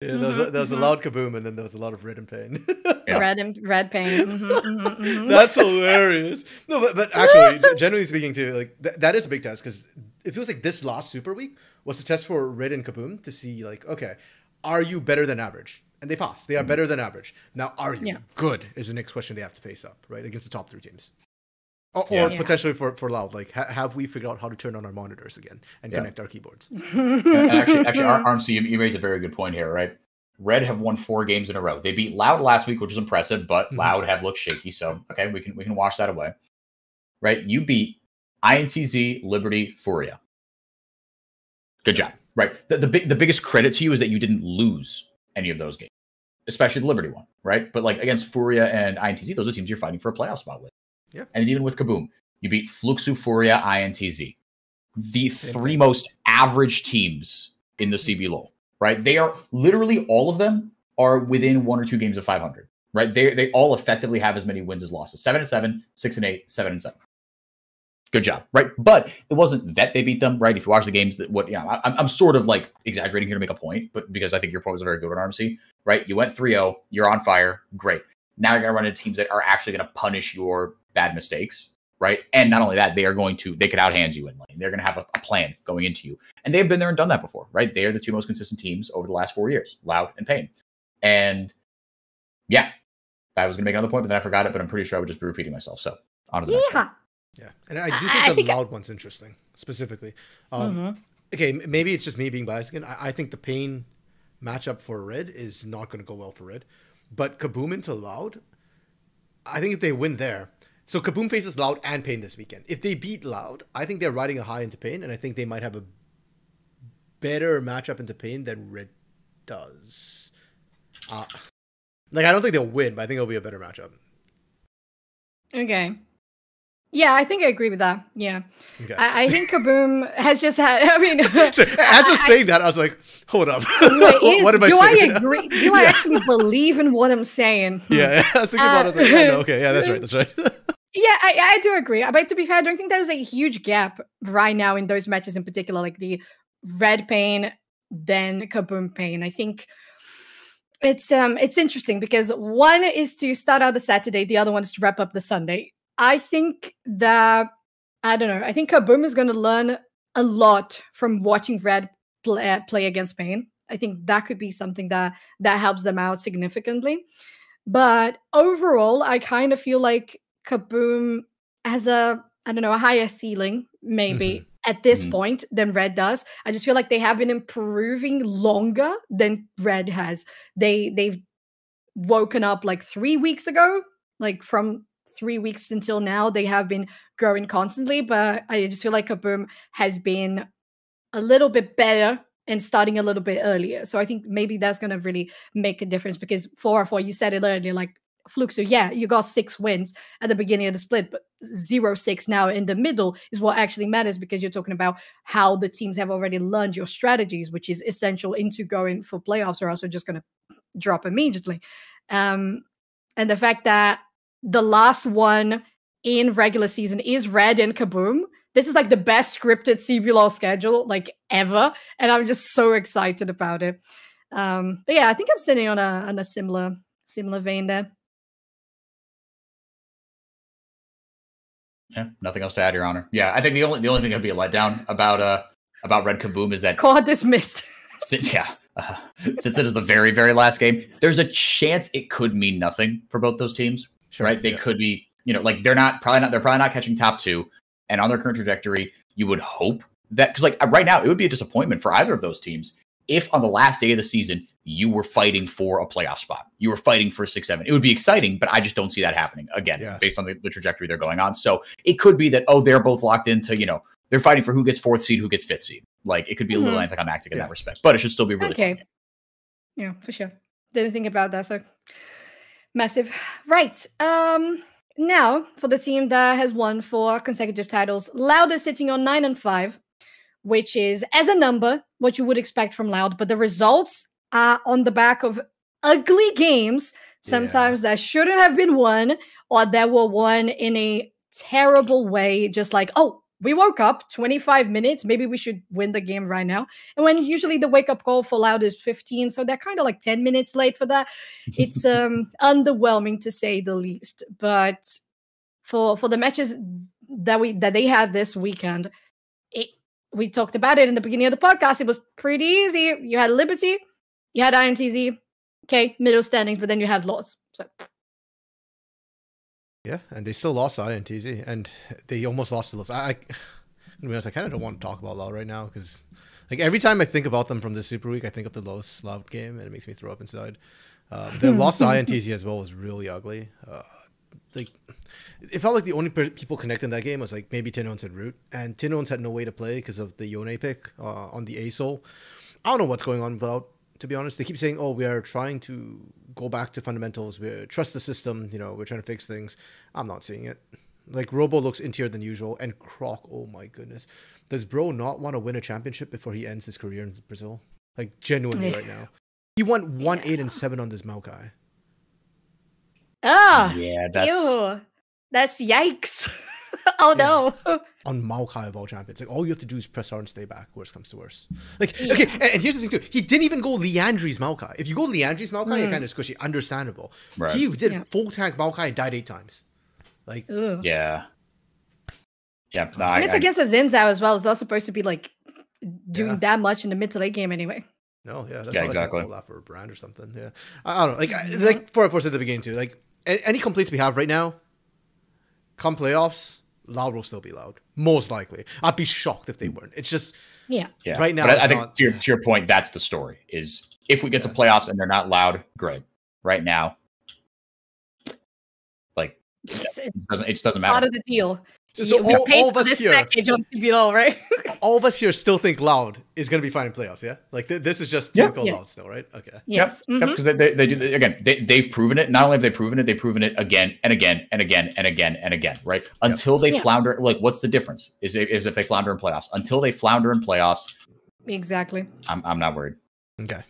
Yeah, there was a Loud Kaboom, and then there was a lot of Red and Pain. Red Pain. That's hilarious. No, but actually, generally speaking, too, like that is a big test, because it feels like this last Super Week was a test for Red and Kaboom to see, like, okay, are you better than average? And they passed. They are better than average. Now, are you good is the next question they have to face up, right? Against the top 3 teams. Or potentially for Loud. Like, have we figured out how to turn on our monitors again and connect our keyboards? and actually, RMC, you raised a very good point here, right? Red have won 4 games in a row. They beat Loud last week, which is impressive, but Loud have looked shaky. So, okay, we can wash that away. Right? You beat INTZ, Liberty, Furia. Good job. Right? The biggest credit to you is that you didn't lose any of those games, especially the Liberty one, right? But like against Furia and INTZ, those are teams you're fighting for a playoff spot with. Yeah. And even with Kaboom, you beat Fluxo, Furia, INTZ, the 3 most average teams in the CB LoL, right? They are literally all of them are within 1 or 2 games of 500, right? They all effectively have as many wins as losses: 7-7, 6-8, 7-7. Good job, right? But it wasn't that they beat them, right? If you watch the games, I'm sort of like exaggerating here to make a point, but because I think your point was very good on RMC, right? You went 3-0, you're on fire, great. Now you're gonna run into teams that are actually gonna punish your bad mistakes, right? And not only that, they could outhand you in lane. They're gonna have a plan going into you, and they've been there and done that before, right? They are the 2 most consistent teams over the last 4 years, Loud and Pain. And yeah, I was gonna make another point, but then I forgot it. But I'm pretty sure I would just be repeating myself. So on to the next one. Yeah, and I do think the Loud one's interesting, specifically. Okay, maybe it's just me being biased again. I think the Pain matchup for Red is not going to go well for Red. But Kaboom into Loud, I think if they win there... So Kaboom faces Loud and Pain this weekend. If they beat Loud, I think they're riding a high into Pain, and I think they might have a better matchup into Pain than Red does. Like, I don't think they'll win, but I think it'll be a better matchup. Okay. Yeah, I think I agree with that. Yeah. Okay. I think Kaboom has just had, I mean... So, as I was saying that, I was like, hold up. What am I saying? Do I agree? Do I Yeah. actually believe in what I'm saying? Yeah, I was thinking about it. I was like, yeah, no, okay, yeah, that's right, that's right. Yeah, I do agree. But to be fair, I don't think there's a huge gap right now in those matches in particular, like the Red Pain, then Kaboom Pain. I think it's interesting because one is to start out the Saturday, the other one is to wrap up the Sunday. I think that, I don't know, I think Kaboom is going to learn a lot from watching Red play against Pain. I think that could be something that helps them out significantly. But overall, I kind of feel like Kaboom has a higher ceiling, maybe, at this point than Red does. I just feel like they have been improving longer than Red has. They've woken up like 3 weeks ago, like from 3 weeks until now, they have been growing constantly, but I just feel like Kaboom has been a little bit better and starting a little bit earlier. So I think maybe that's going to really make a difference because 4-4, you said it earlier, like Fluke. So yeah, you got 6 wins at the beginning of the split, but 0-6 now in the middle is what actually matters because you're talking about how the teams have already learned your strategies, which is essential into going for playoffs or else they're just going to drop immediately. And the fact that the last one in regular season is Red and Kaboom. This is like the best scripted CBLOL schedule like ever, and I'm just so excited about it. But yeah, I think I'm sitting on a similar vein there. Yeah, nothing else to add, Your Honor. Yeah, I think the only thing that'd be a letdown about Red Kaboom is that Call dismissed. since it is the very, very last game, there's a chance it could mean nothing for both those teams. Sure, right? They could be, like they're probably not catching top 2, and on their current trajectory, you would hope that because like right now it would be a disappointment for either of those teams if on the last day of the season you were fighting for a playoff spot, you were fighting for 6-7. It would be exciting, but I just don't see that happening again based on the trajectory they're going on. So it could be that they're both locked into they're fighting for who gets 4th seed, who gets 5th seed. Like it could be a little anticlimactic in that respect, but it should still be really fun. Yeah, for sure. Didn't think about that. So massive. Right. Now for the team that has won 4 consecutive titles, Loud is sitting on 9-5, which is as a number what you would expect from Loud, but the results are on the back of ugly games, sometimes that shouldn't have been won or that were won in a terrible way, just like, we woke up 25 minutes. Maybe we should win the game right now. And when usually the wake up call for Loud is 15, so they're kind of like 10 minutes late for that. It's underwhelming to say the least. But for the matches that they had this weekend, we talked about it in the beginning of the podcast. It was pretty easy. You had Liberty, you had INTZ, okay, middle standings, but then you had Lost. So. Yeah, and they still lost to INTZ, and they almost lost to Lost. To be honest, I kind of don't want to talk about Loud right now, because like every time I think about them from this Super Week, I think of the Lost Loud game, and it makes me throw up inside. The loss to INTZ as well was really ugly. Like it felt like the only people connecting that game was like maybe Tinons and Root, and Tinons had no way to play because of the Yone pick on the A-Soul. I don't know what's going on with Loud, to be honest. They keep saying, we are trying to go back to fundamentals. We trust the system. We're trying to fix things. I'm not seeing it. Like, Robo looks intier than usual. And Croc, oh my goodness. Does bro not want to win a championship before he ends his career in Brazil? Like, genuinely right now. He won 1-8-7 on this Maokai. Yeah, that's yikes. Oh no. On Maokai of all champions. Like, all you have to do is press R and stay back, worst comes to worst. Like, okay, and here's the thing too. He didn't even go Leandri's Maokai. If you go Leandri's Maokai, you're kind of squishy. Understandable. Right. He did full tank Maokai and died 8 times. Like, yeah. No, and it's against a Zinzao as well. It's not supposed to be like doing that much in the mid to late game anyway. No, that's not exactly. Like a roll for a brand or something. Yeah, I don't know. Like 4-4 at the beginning too. Like any complaints we have right now, come playoffs, Loud will still be Loud. Most likely, I'd be shocked if they weren't. It's just right now. But I think to your point, that's the story. Is if we get to playoffs and they're not Loud, great. Right now, like it just doesn't matter. Part of the deal. So we paid all of for us this here, package on CBL, right? all of us here still think Loud is going to be fine in playoffs. Yeah, like this is just typical Loud still, right? Okay. Yes. Yep, because they do again. They've proven it. Not only have they proven it, they've proven it again and again and again and again and again. Right until they flounder. Like, what's the difference? Is if they flounder in playoffs? Until they flounder in playoffs, Exactly. I'm not worried. Okay.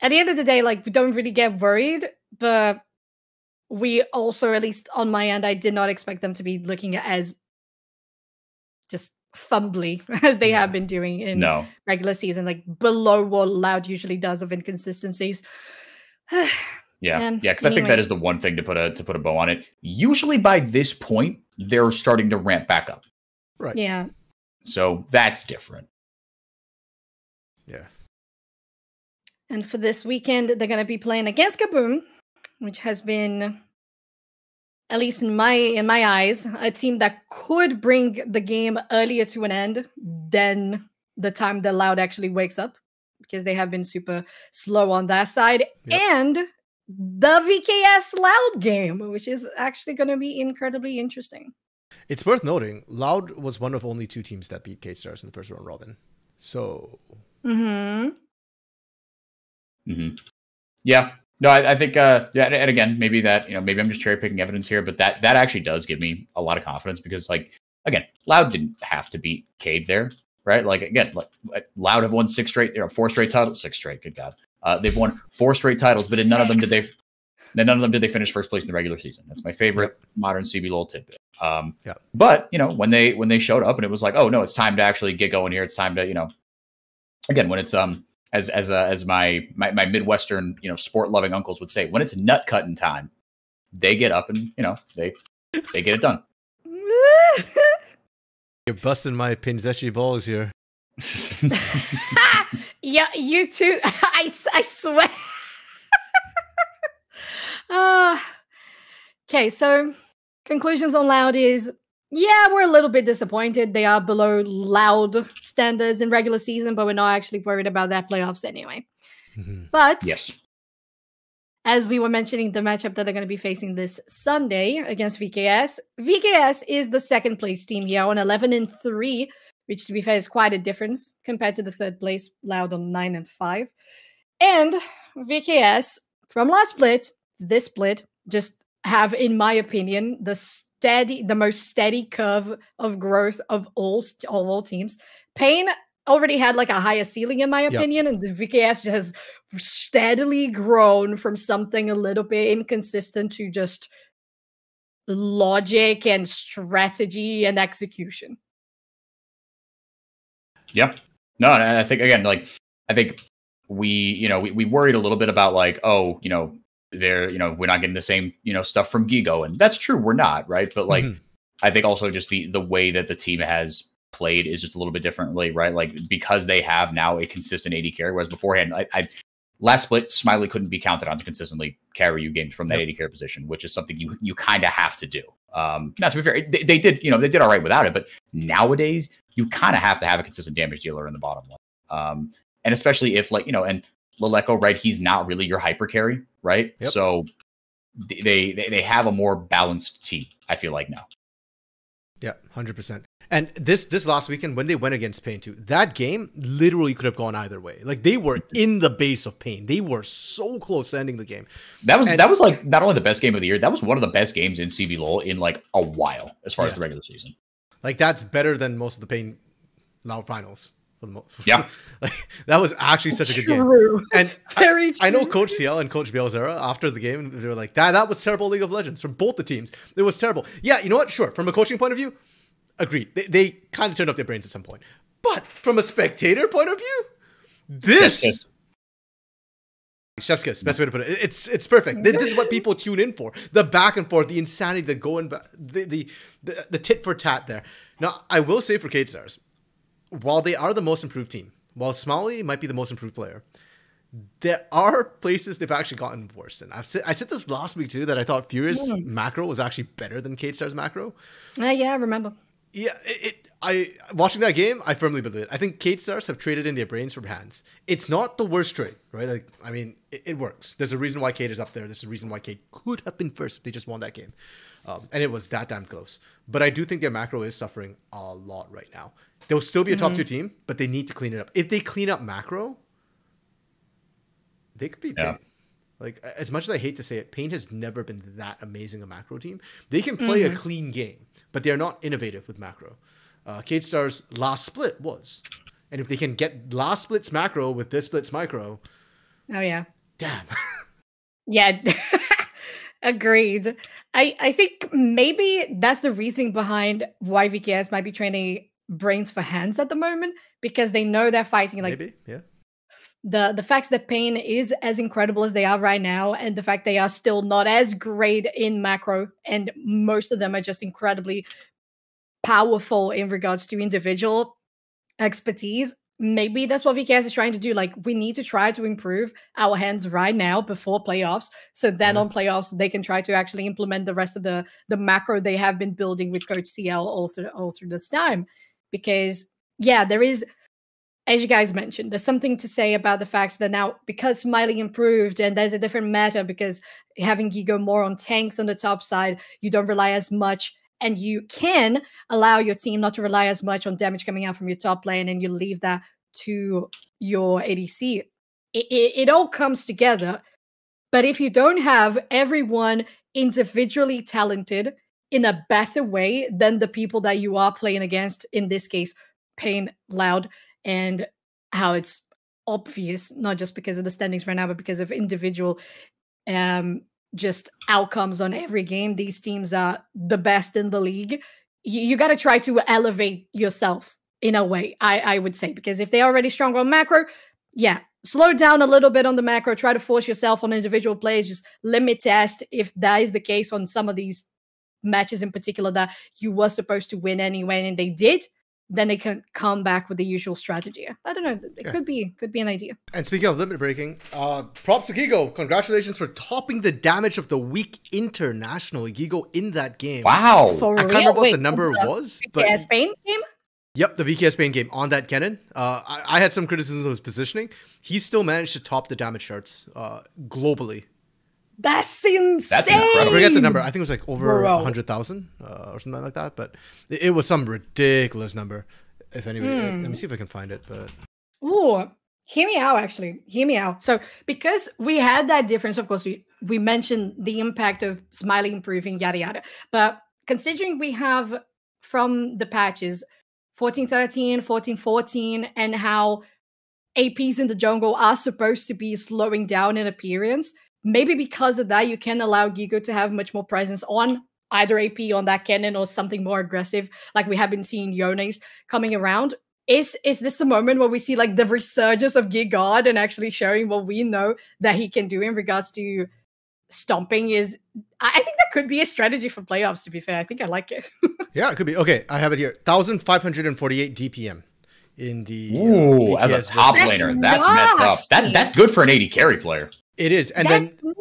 At the end of the day, like, we don't really get worried, but we also, at least on my end, I did not expect them to be looking as just fumbly as they have been doing in regular season, like below what Loud usually does of inconsistencies. Because I think that is the one thing to put a bow on it. Usually by this point, they're starting to ramp back up. Right. Yeah. So that's different. Yeah. And for this weekend, they're going to be playing against Kaboom, which has been, at least in my eyes, a team that could bring the game earlier to an end than the time that Loud actually wakes up, because they have been super slow on that side. Yep. And the VKS Loud game, which is actually going to be incredibly interesting. It's worth noting, Loud was one of only 2 teams that beat K-Stars in the first round robin. So... Yeah. No, I think, and again, maybe that, maybe I'm just cherry picking evidence here, but that actually does give me a lot of confidence because, like, again, Loud didn't have to beat Cade there, right? Like, again, Loud have won 4 straight titles, 6 straight, good God. They've won 4 straight titles, but in none of them did they finish first place in the regular season. That's my favorite modern CBLOL tidbit. But, when they showed up and it was like, oh no, it's time to actually get going here. It's time to, again, when it's, as my Midwestern, sport loving uncles would say, when it's nut cutting time, they get up and, they get it done. You're busting my Pinzechi balls here. Yeah, you too. I swear. Okay, so conclusions on Loud is, yeah, we're a little bit disappointed. They are below Loud standards in regular season, but we're not actually worried about that playoffs anyway. But yes, as we were mentioning, the matchup that they're going to be facing this Sunday against VKS. VKS is the second place team here on 11-3, which, to be fair, is quite a difference compared to the third place Loud on 9-5. And VKS from last split, this split, just have, in my opinion, the most steady curve of growth of all teams. Pain already had like a higher ceiling, in my opinion, and the VKS has steadily grown from something a little bit inconsistent to just logic and strategy and execution. Yeah. No, and I think, again, like, I think we worried a little bit about, like, oh, we're not getting the same, stuff from Gigo. And that's true. We're not, right? But, like, I think also just the way that the team has played is just a little bit differently, right? Like, because they have now a consistent AD carry, whereas beforehand, last split, Smiley couldn't be counted on to consistently carry you games from that AD carry position, which is something you kind of have to do. Now, to be fair, they did all right without it, but nowadays you kind of have to have a consistent damage dealer in the bottom line. And especially if, like, and Leleko, right, he's not really your hyper carry, right? Yep. So they have a more balanced team, I feel like, now. Yeah, 100%. And this last weekend, when they went against Pain too, that game literally could have gone either way. Like, they were in the base of Pain. They were so close to ending the game. That was like not only the best game of the year, that was one of the best games in CBLOL in like a while as far as the regular season. Like, that's better than most of the Pain Loud finals. Yeah, like, that was actually such a good game. And very I know Coach CL and Coach Bielzera after the game, they were like, that was terrible League of Legends from both the teams. It was terrible. Yeah, you know what? Sure, from a coaching point of view, agreed. They kind of turned off their brains at some point. But from a spectator point of view, this chef's kiss, best way to put it. It's perfect. This is what people tune in for. The back and forth, the insanity, the going back, the tit for tat there. Now, I will say for K-Stars, while they are the most improved team, while Smiley might be the most improved player, there are places they've actually gotten worse. And I said this last week too, that I thought Furious macro was actually better than K-Star's macro. Yeah, I remember. Yeah, I watching that game, I firmly believe it. I think Cade Stars have traded in their brains from hands. It's not the worst trade, right? Like, I mean, it works. There's a reason why Cade is up there. There's a reason why Cade could have been first if they just won that game. And it was that damn close. But I do think their macro is suffering a lot right now. They'll still be a top 2 team, but they need to clean it up. If they clean up macro, they could be Pain. Like, as much as I hate to say it, Pain has never been that amazing a macro team. They can play a clean game, but they're not innovative with macro. Cade Stars' last split was. And if they can get last split's macro with this split's micro. Oh, yeah. Damn. Yeah. Agreed. I think maybe that's the reasoning behind why VKS might be training brains for hands at the moment, because they know they're fighting. Like, maybe, yeah. The fact that Pain is as incredible as they are right now, and the fact they are still not as great in macro, and most of them are just incredibly powerful in regards to individual expertise. Maybe that's what VKS is trying to do. Like, we need to try to improve our hands right now before playoffs. So then on playoffs, they can try to actually implement the rest of the macro they have been building with Coach CL all through this time. Because, yeah, there is, as you guys mentioned, there's something to say about the fact that now, because Smiley improved and there's a different meta, because having Gigo more on tanks on the top side, you don't rely as much, and you can allow your team not to rely as much on damage coming out from your top lane, and you leave that to your ADC. It all comes together. But if you don't have everyone individually talented in a better way than the people that you are playing against, in this case, Pain, Loud, and how it's obvious, not just because of the standings right now, but because of individual just outcomes on every game, these teams are the best in the league. You got to try to elevate yourself in a way, I would say, because if they're already strong on macro, yeah, slow down a little bit on the macro, try to force yourself on individual plays, just limit test if that is the case on some of these matches in particular that you were supposed to win anyway, and they did, then they can come back with the usual strategy. I don't know. It could be an idea. And speaking of limit breaking, props to Gigo. Congratulations for topping the damage of the week internationally. Gigo in that game. Wow. For I can't real? remember what Wait, the number was. But VKS Pain game? Yep, the VKS Pain game on that Kennen. I had some criticisms of his positioning. He still managed to top the damage charts globally. That's insane. That's incredible. I forget the number. I think it was like over Bro. 100,000 or something like that. But it was some ridiculous number. If anybody, let me see if I can find it. But Ooh, hear me out, actually. Hear me out. So, because we had that difference, of course, we mentioned the impact of Smiley improving, yada, yada. But considering we have from the patches 14-13, 14-14, and how APs in the jungle are supposed to be slowing down in appearance, maybe because of that, you can allow Gigo to have much more presence on either AP on that Kennen or something more aggressive, like we have been seeing Yones coming around. Is this the moment where we see like the resurgence of Gigard and actually showing what we know that he can do in regards to stomping? I think that could be a strategy for playoffs, to be fair. I think I like it. yeah, it could be. Okay, I have it here. 1,548 DPM in the Ooh, as a VKS top That's laner, that's messed up. nasty. That's good for an 80 carry player. It is. And That's then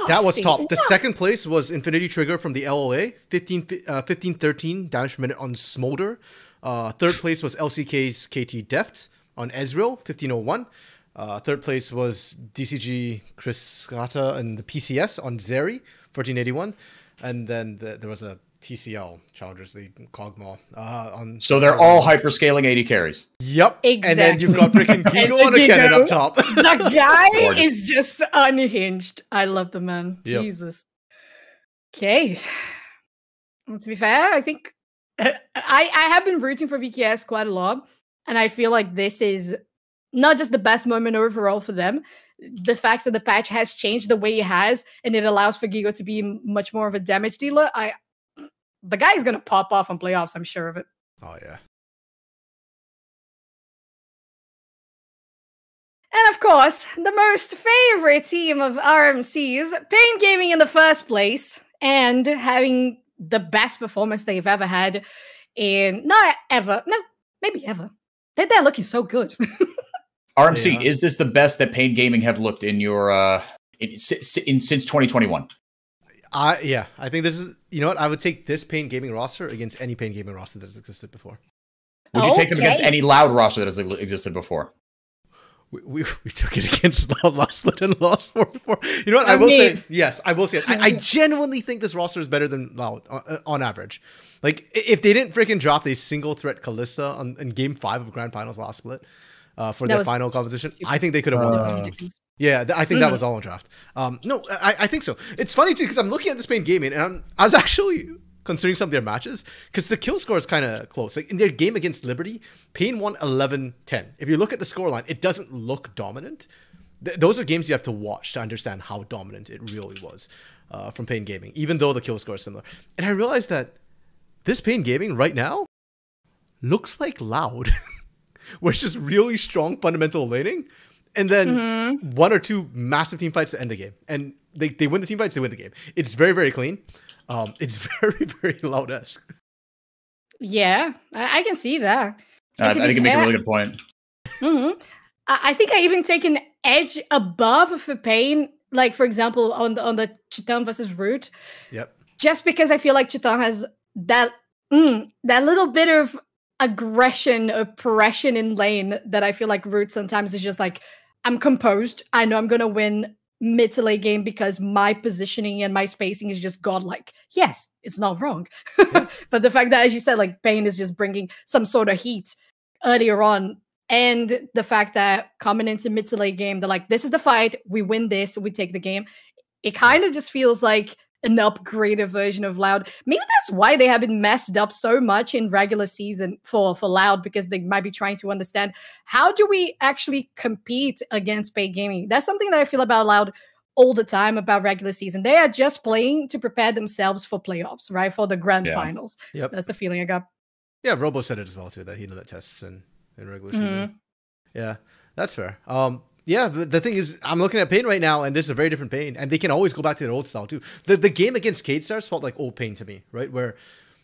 that was nasty. top. The second place was Infinity Trigger from the LOA, 15-13 damage per minute on Smolder. Third place was LCK's KT Deft on Ezreal, 1501. Third place was DCG Chris Gata and the PCS on Zeri, 1481. And then there was a TCL Challengers League Kog'Maw on. So they're all hyperscaling 80 carries. Yep. Exactly. And then you've got freaking Gigo on a Gigo. cannon up top. The guy Gorgeous. is just unhinged. I love the man. Yep. Jesus. Okay. Well, to be fair, I think I have been rooting for VKS quite a lot, and I feel like this is not just the best moment overall for them. The fact that the patch has changed the way it has, and it allows for Gigo to be much more of a damage dealer. The guy is going to pop off on playoffs, I'm sure of it. Oh, yeah. And of course, the most favorite team of RMC's, Pain Gaming in the first place, and having the best performance they've ever had in, not ever, no, maybe ever. They're looking so good. RMC, Yeah. is this the best that Pain Gaming have looked in your since 2021? I think this is, you know what? I would take this Pain Gaming roster against any Pain Gaming roster that has existed before. Would you take them against any Loud roster that has existed before? We took it against Loud last split and lost 4-4. You know what? I will say, yes, I will say it. I genuinely think this roster is better than Loud on average. Like, if they didn't freaking draft a single threat Kalista in game 5 of Grand Finals last split for their final composition, I think they could have won this. Yeah, I think that was all on draft. No, I think so. It's funny, too, because I'm looking at this Pain Gaming, and I was actually considering some of their matches, because the kill score is kind of close. Like, in their game against Liberty, Pain won 11-10. If you look at the scoreline, it doesn't look dominant. Those are games you have to watch to understand how dominant it really was from Pain Gaming, even though the kill score is similar. And I realized that this Pain Gaming right now looks like Loud, where it's just really strong fundamental laning, and then one or two massive team fights to end the game. And they win the team fights, they win the game. It's very, very clean. It's very, very Loud-esque. Yeah, I can see that. I think you make a really good point. I think I even take an edge above for Pain, like, for example, on the Chitan versus Root. Yep. Just because I feel like Chitan has that little bit of aggression, oppression in lane that I feel like Root sometimes is just like, I'm composed. I know I'm going to win mid to late game because my positioning and my spacing is just godlike. Yes, it's not wrong. Yeah. But the fact that, as you said, like, Pain is just bringing some sort of heat earlier on, and the fact that coming into mid to late game, they're like, this is the fight, we win this, we take the game. It kind of just feels like an upgraded version of Loud. Maybe that's why they have been messed up so much in regular season for Loud, because they might be trying to understand, how do we actually compete against Pain Gaming? That's something that I feel about Loud all the time about regular season. They are just playing to prepare themselves for playoffs, right? For the grand finals. Yep. That's the feeling I got. Yeah, Robo said it as well too, that he knew that tests in regular season. Yeah, that's fair. Yeah, the thing is, I'm looking at Pain right now, and this is a very different Pain, and they can always go back to their old style too. The game against Cade Stars felt like old Pain to me, right? Where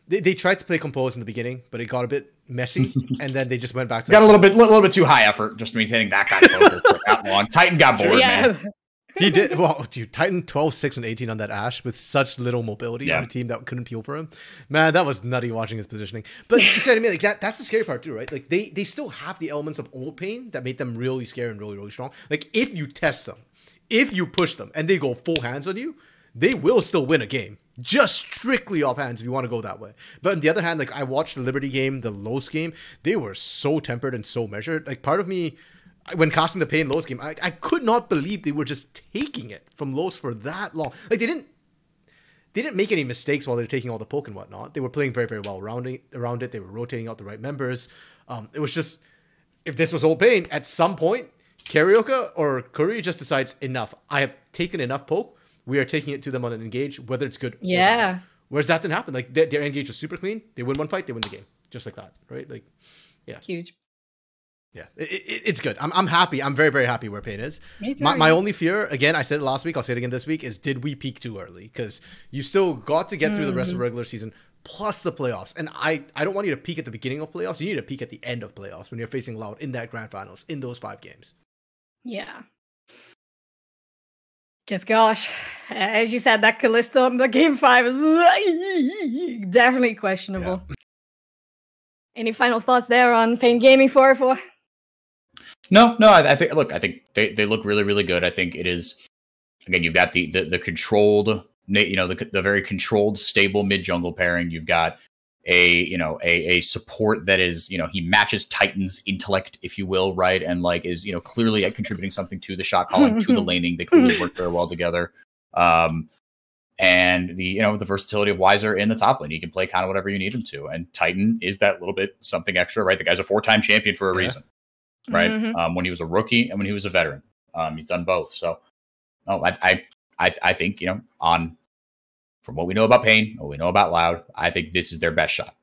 they tried to play compose in the beginning, but it got a bit messy, and then they just went back to got a little bit too high effort just maintaining that kind of focus for that long. Titan got bored, man. He did. Well, dude, Titan 12, 6, and 18 on that Ashe with such little mobility on a team that couldn't peel for him. Man, that was nutty watching his positioning. But you see what I mean? Like, that's the scary part too, right? Like, they still have the elements of old Pain that made them really scary and really, really strong. Like, if you test them, if you push them, and they go full hands on you, they will still win a game. Just strictly off hands if you want to go that way. But on the other hand, like, I watched the Liberty game, the Los game, they were so tempered and so measured. Like, part of me, when casting the Pain Los game, I could not believe they were just taking it from Los for that long. Like, they didn't make any mistakes while they were taking all the poke and whatnot. They were playing very, very well around it. They were rotating out the right members. It was just, if this was old Pain, at some point, Karioka or Curry just decides, enough. I have taken enough poke. We are taking it to them on an engage, whether it's good or bad. Whereas that didn't happen. Like, their engage was super clean. They win one fight, they win the game. Just like that, right? Like, yeah. Huge. Yeah, it's good. I'm happy. I'm very, very happy where Pain is. Me too, my only fear, again, I said it last week, I'll say it again this week, is did we peak too early? Because you still got to get through the rest of the regular season, plus the playoffs. And I don't want you to peak at the beginning of playoffs. You need to peak at the end of playoffs when you're facing Loud in that grand finals, in those 5 games. Yeah. Because, gosh, as you said, that Kalista in the game 5 is definitely questionable. Yeah. Any final thoughts there on Pain Gaming 4-4? No, I think they look really, really good. I think it is, again, you've got the controlled, the very controlled, stable mid jungle pairing. You've got a support that is, he matches Titan's intellect, if you will, right? And like is, clearly contributing something to the shot calling, to the laning. They clearly work very well together. And the versatility of Weiser in the top lane. He can play kind of whatever you need him to. And Titan is that little bit something extra, right? The guy's a 4-time champion for a reason, right? When he was a rookie and when he was a veteran, he's done both. So, I think, from what we know about Pain, what we know about Loud, I think this is their best shot.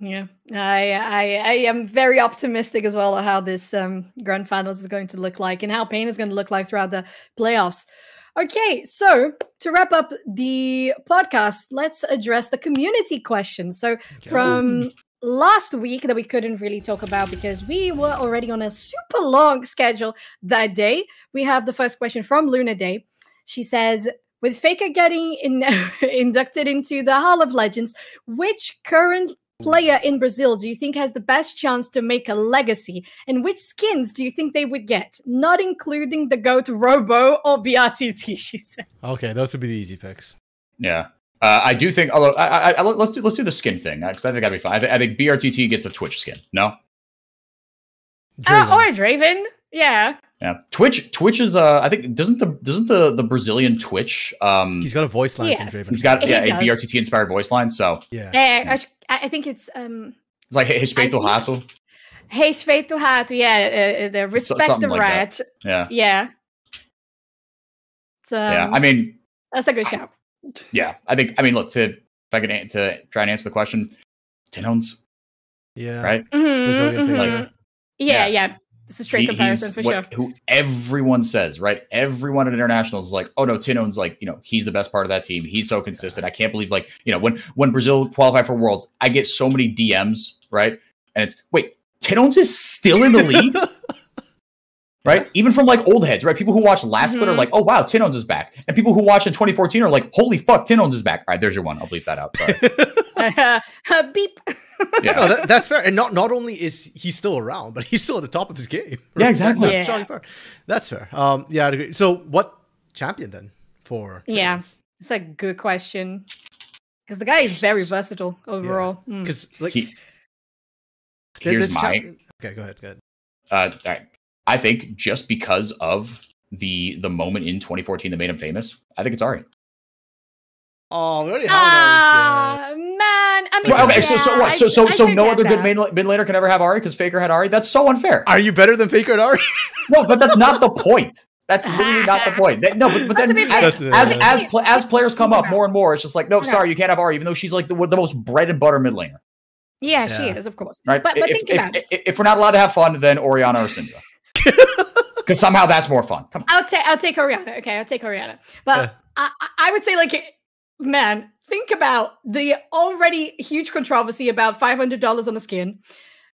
Yeah, I am very optimistic as well of how this grand finals is going to look like and how Pain is going to look like throughout the playoffs. Okay, so to wrap up the podcast, let's address the community question. So from last week that we couldn't really talk about because we were already on a super long schedule that day, we have the first question from Luna Day. She says, with Faker getting inducted into the Hall of Legends, which current player in Brazil do you think has the best chance to make a legacy? And which skins do you think they would get? Not including the GOAT Robo or BRTT, she said. Okay, those would be the easy picks. Yeah. I do think, although let's do the skin thing, because I think that'd be fine. I think BRTT gets a Twitch skin. No? Or Draven. Yeah. Yeah. Twitch is I think doesn't the Brazilian Twitch he's got a voice line from Draven. He's got a BRTT inspired voice line, so yeah. I think it's it's like Respeito Rato. Respeito Rato, yeah. The respect the rat. That. Yeah. Yeah. I mean, that's a good shout. Yeah. Look, if I could to try and answer the question, Tinones. Yeah. Right? Yeah. It's a straight comparison for sure. Who everyone says, right? Everyone at internationals is like, oh no, Tinone's like, he's the best part of that team. He's so consistent. I can't believe when Brazil qualified for Worlds, I get so many DMs, right? And it's, wait, Tinones is still in the league? Right? Even from like old heads, right? People who watch last split are like, oh wow, Tinones is back. And people who watch in 2014 are like, holy fuck, Tinones is back. All right, there's your one. I'll bleep that out. Sorry. Beep. Yeah, no, that's fair. And not only is he still around, but he's still at the top of his game. Right? Yeah, exactly. That's fair. Yeah, I'd agree. So what champion then for? Yeah, it's a good question because the guy is very versatile overall. Because here's my okay, go ahead. All right. I think just because of the moment in 2014 that made him famous, I think it's Ahri. Oh, we already have man. I mean, okay, so no other good mid laner can ever have Ahri because Faker had Ahri. That's so unfair. Are you better than Faker and Ahri? No, but that's not the point. That's literally not the point. But then as players come up more and more, it's just like, no, sorry, you can't have Ahri, even though she's like the most bread and butter mid laner. Yeah, she is, of course. Right? But think about it. If we're not allowed to have fun, then Orianna or Syndra. Because somehow that's more fun. I'll take Orianna. Okay, I'll take Orianna. But I would say, man, think about the already huge controversy about $500 on the skin,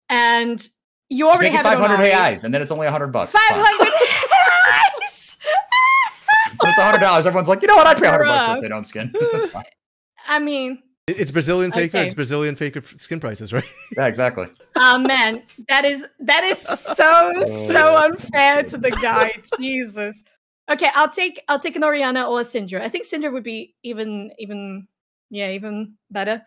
and you already have 500 AIs, and then it's only $100. 500 AIs. It's $100. Everyone's like, you know what? I'd pay $100 for Tinone's skin. That's fine. I mean, it's Brazilian Faker. Okay. It's Brazilian Faker skin prices, right? Yeah, exactly. Oh man, that is so unfair to the guy. Jesus. Okay, I'll take an Orianna or a Syndra. I think Syndra would be even better.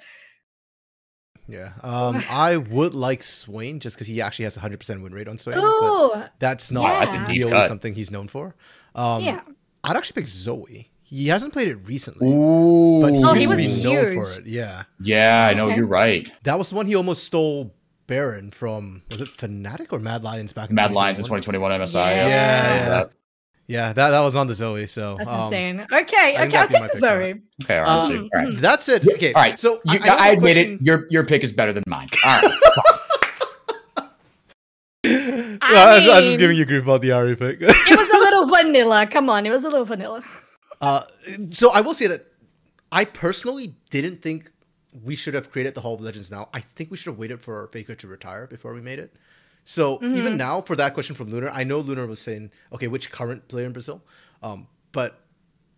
Yeah. I would like Swain just because he actually has 100% win rate on Swain. Oh, that's not really something he's known for. I'd actually pick Zoe. He hasn't played it recently, but he used to be known for it. Yeah. Yeah, I know, you're right. That was the one he almost stole Baron from, was it Fnatic or Mad Lions back in Mad Lions in 2021 MSI. Yeah, that was on the Zoe. So that's insane. Okay, I'll take the Zoe. Okay, all right. That's it. Okay, all right. So I admit it. Your pick is better than mine. All right. I was just giving you grief about the Ahri pick. It was a little vanilla. Come on, it was a little vanilla. So I will say that I personally didn't think we should have created the Hall of Legends now. I think we should have waited for Faker to retire before we made it. So even now, for that question from Lunar, I know Lunar was saying, okay, which current player in Brazil? But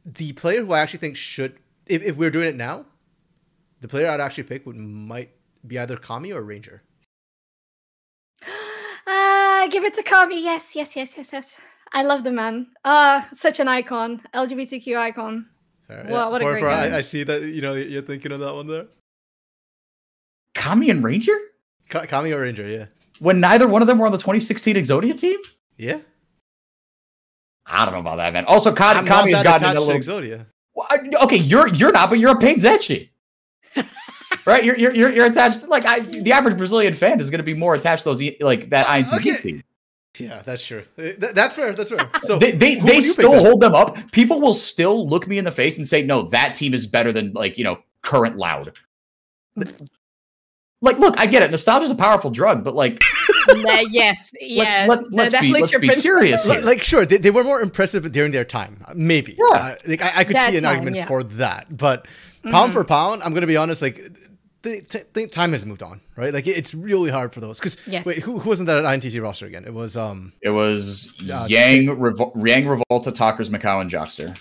the player who I actually think should, if we're doing it now, the player I'd actually pick might be either Kami or Ranger. Give it to Kami. Yes. I love the man. Such an icon. LGBTQ icon. Right. What a great guy. I see that you're thinking of that one there. Kami and Ranger? Kami or Ranger, yeah. When neither one of them were on the 2016 Exodia team? Yeah. I don't know about that, man. Also, Kami has gotten in a little Exodia. Well, okay, you're not, but you're a paid Zetchi. Right? You're attached. The average Brazilian fan is going to be more attached to those that INTZ team. Yeah, that's true. That's fair. So they still hold them up. People will still look me in the face and say, "No, that team is better than current Loud." Look, I get it. Nostalgia is a powerful drug, but yes, yeah. Let's be serious here. Sure, they were more impressive during their time. Maybe. Yeah. I could see an argument for that, but pound for pound, I'm gonna be honest. The time has moved on, right? It's really hard for those. Because wait, who wasn't that at INTZ roster again? It was Yang, Revolta, Talkers, Macau, and Jockster.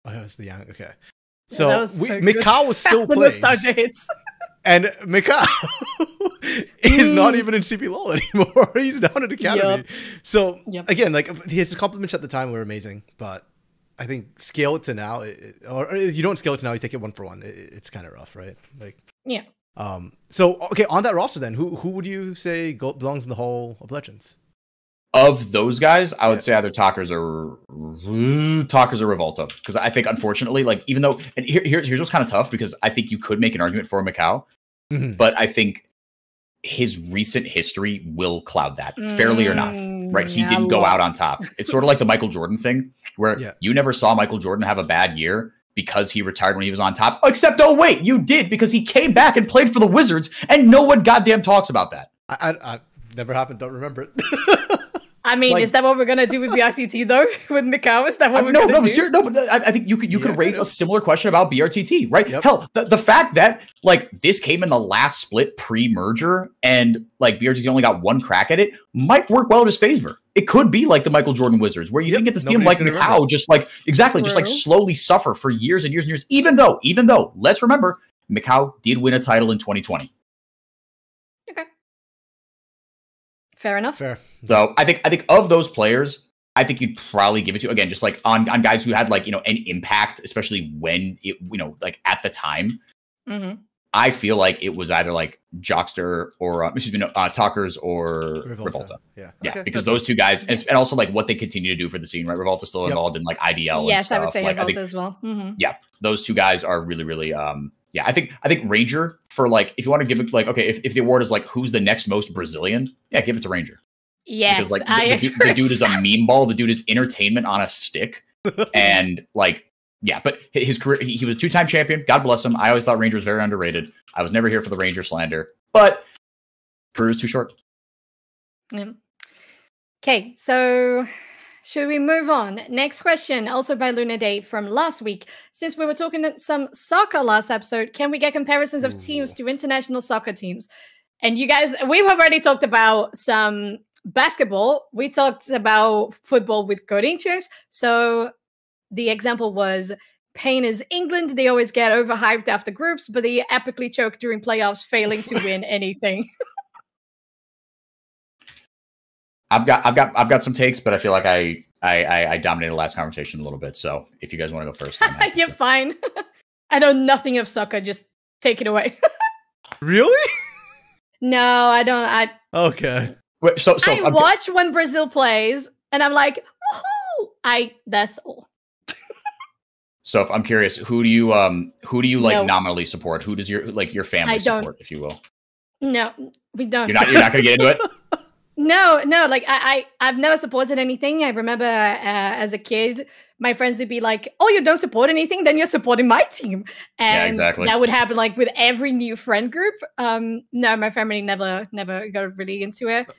Oh, it was the Young. Okay. Yeah, So, that was so good. Mikau was still The playing. nostalgia hits. And Mikau is not even in CBLOL anymore. He's down at Academy. Yep. So, Yep. again, like his compliments at the time were amazing, but I think scale it to now, or if you don't scale it to now, you take it one for one. It's kind of rough, right? Like, Yeah. So, okay, on that roster then, who would you say belongs in the Hall of Legends? Of those guys, I would say either Talkers or Revolta. Because I think, unfortunately, like, even though, and here's what's kind of tough, because I think you could make an argument for Mikau, but I think his recent history will cloud that, fairly or not. Right? He didn't go out on top. It's sort of like the Michael Jordan thing, where you never saw Michael Jordan have a bad year because he retired when he was on top. Except, oh wait, you did, because he came back and played for the Wizards, and no one goddamn talks about that. I never happened. Don't remember it. I mean, Like- is that what we're gonna do with BRTT though? With Mikau, is that what we're gonna do? But I think you could raise a similar question about BRTT, right? Yep. Hell, the fact that like this came in the last split pre-merger and like BRTT only got one crack at it might work well in his favor. It could be like the Michael Jordan Wizards, where you didn't get to see him like Nobody's gonna Mikau just like just like True. slowly suffer for years and years and years. Even though, let's remember, Mikau did win a title in 2020. Okay. Fair enough. Fair. So I think of those players, I think you'd probably give it to, again, just like on guys who had like, an impact, especially when it, like at the time. Mm-hmm. I feel like it was either like Jockster or Talkers or Revolta. Yeah. Yeah, Okay, because that's those two guguys, and also like what they continue to do for the scene, right? Revolta's still involved in like IDL and Yes, stuff. I would say like, Revolta as well. Mm-hmm. Yeah, those two guys are really, really yeah, I think Ranger, for like, if you want to give it like, okay, if the award is like who's the next most Brazilian, yeah, give it to Ranger. Yes, Because like I the dude is a meme ball, the dude is entertainment on a stick. And like, yeah, but his career, he was a 2-time champion. God bless him. I always thought Ranger was very underrated. I was never here for the Ranger slander, but career is too short. Yeah. Okay, so should we move on? Next question, also by Luna Day from last week. Since we were talking some soccer last episode, can we get comparisons of teams to international soccer teams? And you guys, we've already talked about some basketball. We talked about football with Corinthians. So the example was Pain is England. They always get overhyped after groups, but they epically choke during playoffs, failing to win anything. I've got some takes, but I feel like I dominated the last conversation a little bit. So if you guys want to go first, I'm happy You're to. fine. I know nothing of soccer. Just take it away. Really? No, I don't. Okay. Wait, so I watch when Brazil plays, and I'm like, woohoo! That's all. So if I'm curious, who do you like No. nominally support? Who does your family I don't. support, if you will? No, we don't. You're not gonna get into it? No. Like I've never supported anything. I remember as a kid, my friends would be like, "Oh, you don't support anything? Then you're supporting my team." And Yeah, exactly. that would happen like with every new friend group. No, my family never got really into it.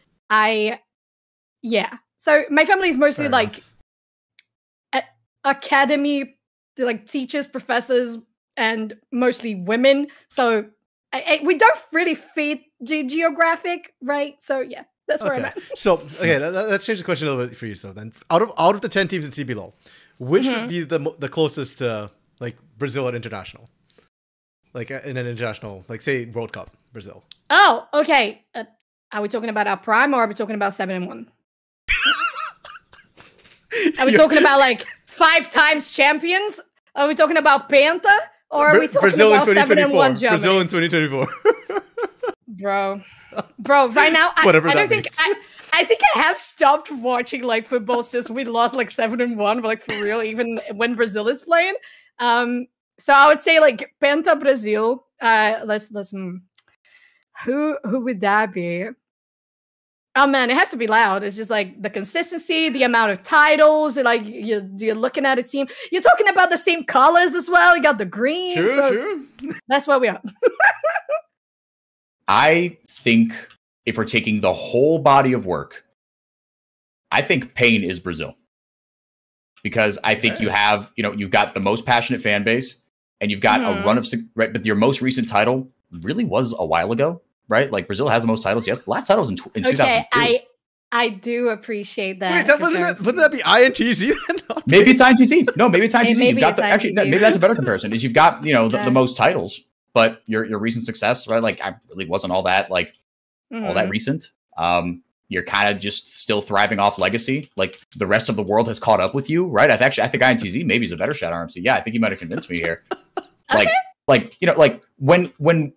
So my family is mostly Fair like academy, like teachers, professors, and mostly women. So we don't really fit geographic, right? So yeah, that's where I'm Okay. at. So okay, let's change the question a little bit for you. So then, out of the 10 teams in CBLOL, which would be the closest to like Brazil at international, like in an international, like say World Cup, Brazil? Oh, okay. Are we talking about our prime, or are we talking about 7-1? Are we talking about like 5 times champions? Are we talking about Penta? Or are we talking Brazil about in 7-1 Germany? Brazil in 2024. Bro, right now Whatever I that don't think means. I think I have stopped watching like football since we lost like 7-1, like for real, even when Brazil is playing. So I would say like Penta Brazil. Let's who would that be? Oh man, it has to be loud. It's just like the consistency, the amount of titles. Like you're looking at a team. You're talking about the same colors as well. You got the green. True. That's where we are. I think if we're taking the whole body of work, I think Pain is Brazil. Because I think you have, you've got the most passionate fan base, and you've got a run of, right? But your most recent title really was a while ago, right? Like Brazil has the most titles. Yes, the last title was in 2002. I do appreciate that. Wait, wouldn't that be INTZ then? Maybe it's INTZ. No, maybe it's INTZ. Maybe You've got it's actually, no, INTZ. maybe that's a better comparison. Is you've got the most titles, but your recent success, right? Like I really wasn't all that all that recent. You're kind of just still thriving off legacy. Like the rest of the world has caught up with you, right? I think INTZ maybe is a better shot RMC. Yeah, I think you might have convinced me here. Okay. When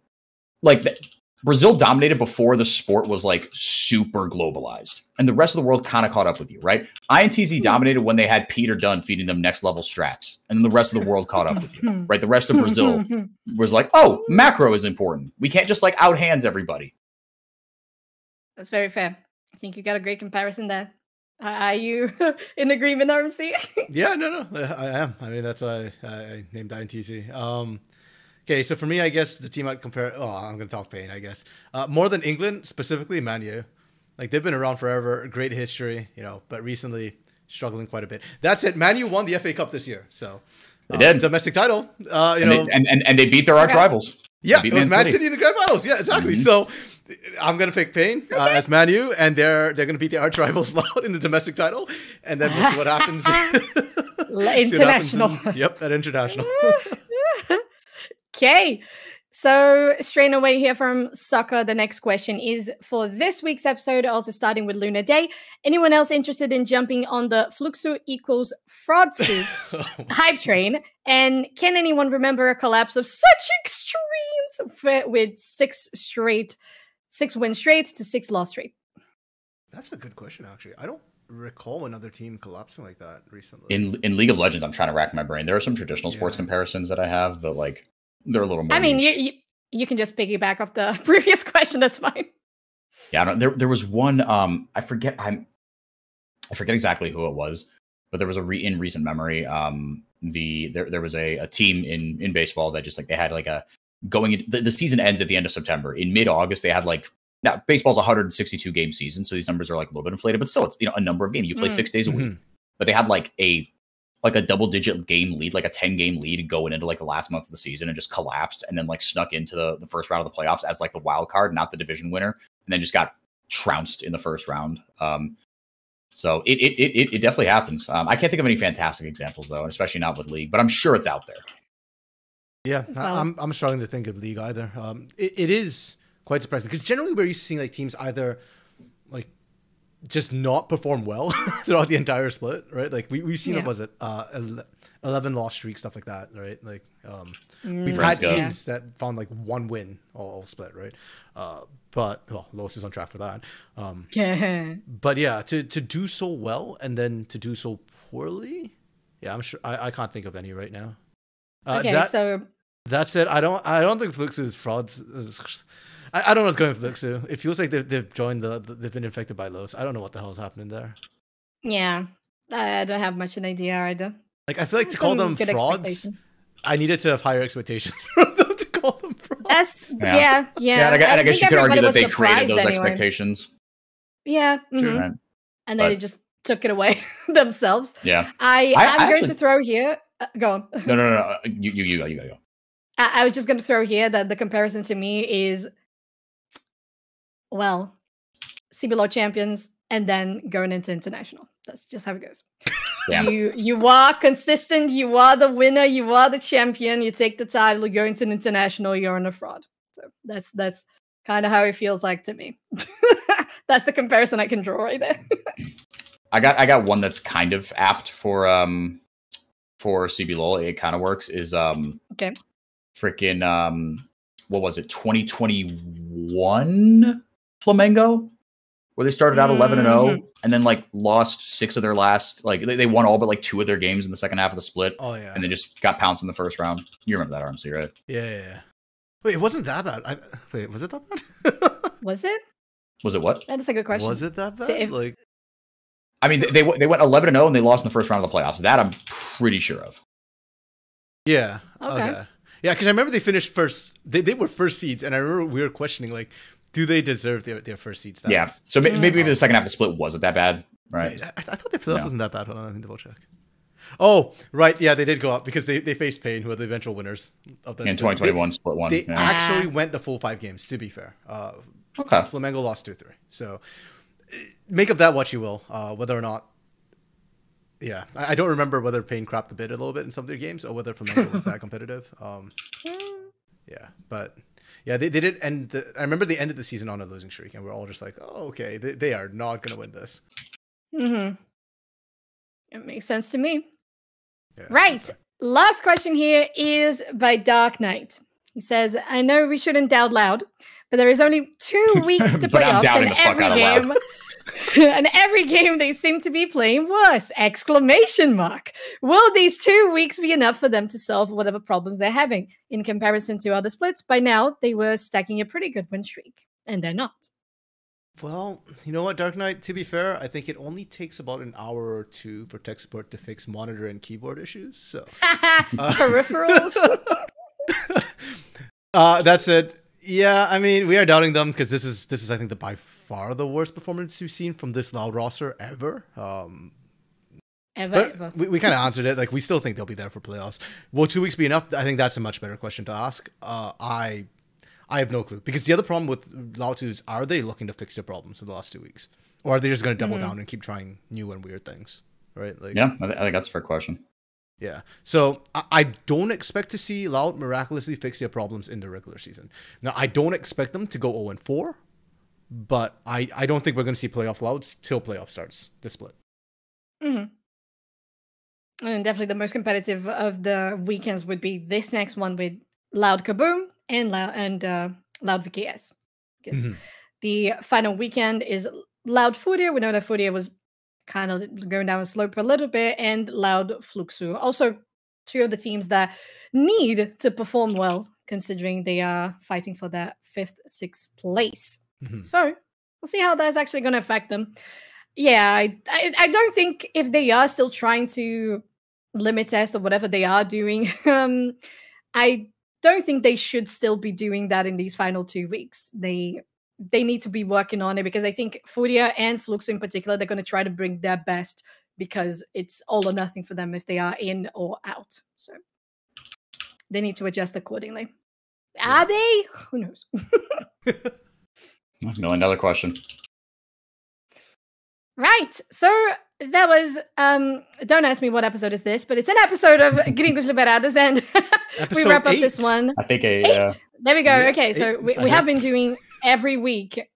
Brazil dominated before the sport was like super globalized, and the rest of the world kind of caught up with you, right? INTZ dominated when they had Peter Dunn feeding them next level strats, and then the rest of the world caught up with you, right? The rest of Brazil was like, oh, macro is important. We can't just like out hands everybody. That's very fair. I think you got a great comparison there. Are you in agreement, RMC? Yeah, no, I am. I mean, that's why I named INTZ. Okay, so for me, I guess the team I'd compare. Oh, I'm going to talk pain, I guess. More than England, specifically Man U. Like, they've been around forever, great history, but recently struggling quite a bit. That's it. Man U won the FA Cup this year, so they did domestic title. And they beat their arch rivals. Yeah, it was Man City in the grand finals. Yeah, exactly. So I'm gonna pick Pain as Man U, and they're gonna beat the arch rivals Loud in the domestic title, and then we'll see what happens. International. Yep, at international. Okay. So straight away here from Soccer, the next question is for this week's episode, also starting with Lunar Day. Anyone else interested in jumping on the Fluxo equals Fraudsu hype train? And can anyone remember a collapse of such extremes with 6 wins straight to 6 loss straight? That's a good question, actually. I don't recall another team collapsing like that recently. In League of Legends, I'm trying to rack my brain. There are some traditional sports comparisons that I have, but like they're a little more. I mean, you can just piggyback off the previous question. That's fine. Yeah, there was one. I forget exactly who it was, but there was in recent memory. There was a team in baseball that just like they had like a going into the season ends at the end of September. In mid-August, they had like now baseball's 162 game season, so these numbers are like a little bit inflated, but still it's a number of games. You play 6 days a week, but they had like a double-digit game lead, like a 10-game lead going into like the last month of the season, and just collapsed, and then like snuck into the first round of the playoffs as like the wild card, not the division winner, and then just got trounced in the first round. So it definitely happens. I can't think of any fantastic examples though, and especially not with League, but I'm sure it's out there. Yeah, I'm struggling to think of League either. It is quite surprising because generally we're used to seeing like teams either like just not perform well throughout the entire split, right? Like we've seen what was it 11 loss streak, stuff like that, right? Like we've had teams that found like 1 win all split, right? But Los is on track for that. But yeah, to do so well and then to do so poorly, yeah, I'm sure I can't think of any right now. So that's it. I don't think Fluxo is frauds. I don't know what's going on with Fluxo. It feels like they've joined they've been infected by Los. I don't know what the hell's happening there. Yeah, I don't have much an idea either. Like I feel like to call them frauds, I needed to have higher expectations for them to call them frauds. Yeah. And I guess you could argue that they created those expectations. Yeah, Right. And they just took it away themselves. Yeah, I'm going to throw here. Go on. No. You go. I was just going to throw here that the comparison to me is, well, CBLOL champions and then going into international. That's just how it goes. Yeah. You are consistent. You are the winner. You are the champion. You take the title. You go into an international. You're on a fraud. So that's kind of how it feels like to me. That's the comparison I can draw right there. I got one that's kind of apt for CBLOL. It kind of works. Is okay. Freaking what was it? 2021 Flamengo, where they started out 11-0 and then like lost 6 of their last, like they won all but like 2 of their games in the second half of the split. Oh yeah, and then just got pounced in the first round. You remember that, RMC, right? Yeah. Wait, it wasn't that bad. Wait, was it that bad? Was it? Was it what? That's a good question. Was it that bad? I mean, they went 11-0 and they lost in the first round of the playoffs. That I'm pretty sure of. Yeah. Okay. Yeah, because I remember they finished first. They were first seeds, and I remember we were questioning like, do they deserve their first seed status? Yeah. So maybe the second half of the split wasn't that bad, right? I thought the playoffs wasn't that bad. Hold on, let me double check. Oh, right. Yeah, they did go up because they faced Pain, who are the eventual winners of that. In 2021 split one. They actually went the full 5 games. To be fair, okay. Flamengo lost 2-3. So make of that what you will. Whether or not, yeah, I don't remember whether Pain crapped a bit a little bit in some of their games or whether Flamengo was that competitive. Yeah, but yeah, they did end. I remember they ended the season on a losing streak, and we're all just like, oh, okay, they are not gonna win this. It makes sense to me. Yeah, Right. Last question here is by Dark Knight. He says, I know we shouldn't doubt Loud, but there is only 2 weeks to But I'm playoffs, doubting and the fuck every out of Loud. game. And every game they seem to be playing worse! Exclamation mark. Will these 2 weeks be enough for them to solve whatever problems they're having? In comparison to other splits, by now they were stacking a pretty good win streak, and they're not. Well, you know what, Dark Knight, to be fair, I think it only takes about an hour or two for tech support to fix monitor and keyboard issues. So Peripherals. That's it. Yeah, I mean, we are doubting them because this is I think by far the worst performance we've seen from this Loud roster ever. Ever. We kind of answered it. Like, we still think they'll be there for playoffs. Will 2 weeks be enough? I think that's a much better question to ask. I have no clue, because the other problem with Loud 2 is, are they looking to fix their problems in the last 2 weeks, or are they just going to double down and keep trying new and weird things? Right? Like, Yeah, I think that's a fair question. yeah. So I don't expect to see Loud miraculously fix their problems in the regular season. Now, I don't expect them to go 0-4, but I don't think we're going to see playoff Louds till playoff starts, this split. And definitely the most competitive of the weekends would be this next one with Loud Kaboom and Loud VKS. Because the final weekend is Loud Furia. We know that Furia was kind of going down a slope a little bit, and Loud Fluxu. Also, two of the teams that need to perform well, considering they are fighting for that 5th, 6th place. So we'll see how that's actually going to affect them. Yeah, I don't think, if they are still trying to limit test or whatever they are doing, I don't think they should still be doing that in these final 2 weeks. They need to be working on it, because I think Furia and Flux in particular, they're going to try to bring their best, because it's all or nothing for them if they are in or out. So they need to adjust accordingly. Are they? Who knows? $1 million question. Right. So that was, don't ask me what episode is this, but it's an episode of Gringos Liberados, and we wrap up this one. I think 8. There we go. Yeah, okay, so we have been doing every week,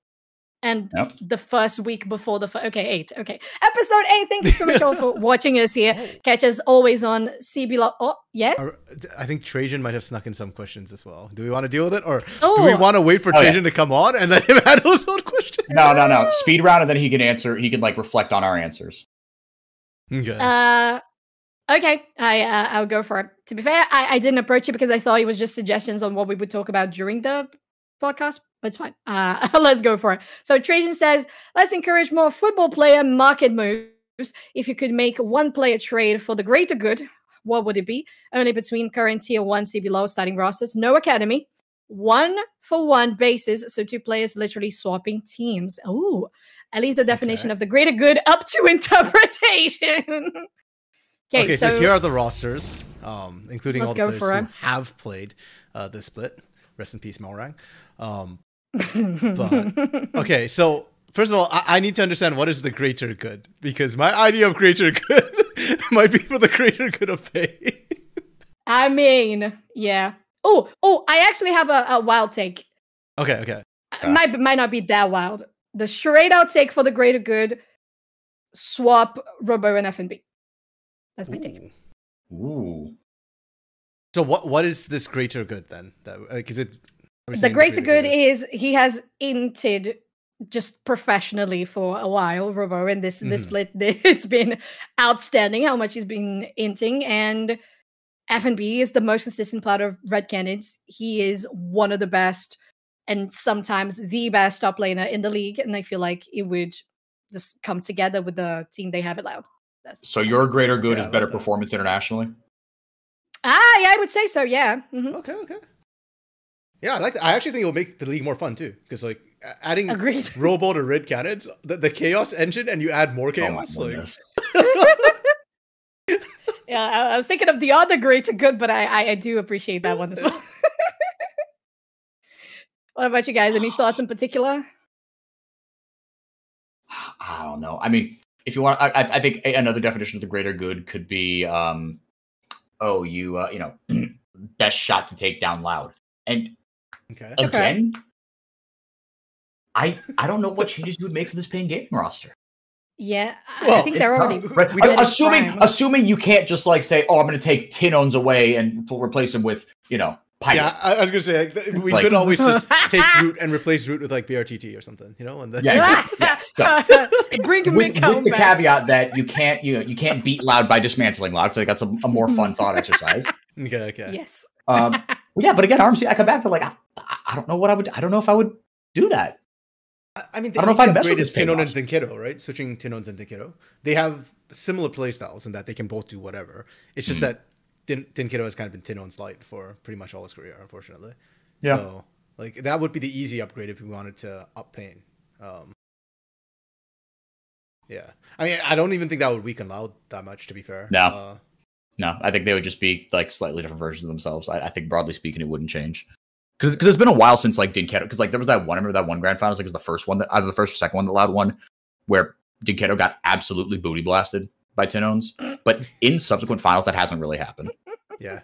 and the first week before the 8. Okay, episode 8. Thank you so much all for watching us here. Catch us always on CB. Oh, yes. I think Trajan might have snuck in some questions as well. Do we want to deal with it, or do we want to wait for Trajan to come on and then him handle his own question? No. Speed round, and then he can answer. He can reflect on our answers. Okay. Okay, I'll go for it. To be fair, I didn't approach it because I thought it was just suggestions on what we would talk about during the podcast, but it's fine. Let's go for it. So Trajan says, let's encourage more football player market moves. If you could make one player trade for the greater good, what would it be? Only between current tier 1 CBLOL starting rosters, no academy, 1-for-1 basis, so 2 players literally swapping teams. Ooh, I leave the definition of the greater good up to interpretation. Okay, so here are the rosters, including all the players who have played this split. Rest in peace, Malrang. But okay, so first of all, I need to understand what is the greater good, because my idea of greater good might be for the greater good of pay. I mean, yeah. Oh, I actually have a wild take. Okay. Might not be that wild. The straight out take for the greater good: swap Robo and FNB. That's my take. Ooh. So what is this greater good then? The greater good is he has inted just professionally for a while, Robo, and this split, it's been outstanding how much he's been inting, and FNB is the most consistent part of Red Canids. He is one of the best, and sometimes the best top laner in the league, and I feel like it would just come together with the team they have at Loud. So your greater good is better performance internationally? Yeah, I would say so, yeah. Okay. Yeah, I like that. I actually think it will make the league more fun too, because adding Robo to Red Canids, the chaos engine, and you add more chaos. Yeah, I was thinking of the other greater good, but I do appreciate that one as well. What about you guys? Any thoughts in particular? I don't know. I mean, if you want, I think another definition of the greater good could be, best shot to take down Loud. And Okay. again, I don't know what changes you would make for this Pain Gaming roster. Yeah, I Well, think they're already Right. Assuming you can't just like say, oh, I'm going to take Tinones away and replace him with, Pirate. Yeah, I was gonna say we Like- could always just take Root and replace Root with like BRTT or something, And then bring him with the back. caveat that you can't beat Loud by dismantling Loud. So like, that's a more fun thought exercise. okay. Yes. Yeah, but again, RMC, I come back to like I don't know what I would. I don't know if I would do that. I mean, I don't know if I'd mess upgrade with is this Tinon and roster. Tinkito, right? Switching Tinons and Tinkito. They have similar playstyles in that they can both do whatever. It's just that Tinkito has kind of been Tinon's light for pretty much all his career, unfortunately. Yeah. So, like, that would be the easy upgrade if we wanted to up Pain. Yeah. I mean, I don't even think that would weaken Loud that much, to be fair. No. No, I think they would just be like slightly different versions of themselves. I think broadly speaking, it wouldn't change. Because it's been a while since like Dinketo, because like there was that one, I remember that one grand finals, like it was the first one, either the first or second one that Loud won, where Dinketo got absolutely booty blasted by Tinones. But in subsequent finals, that hasn't really happened. Yeah.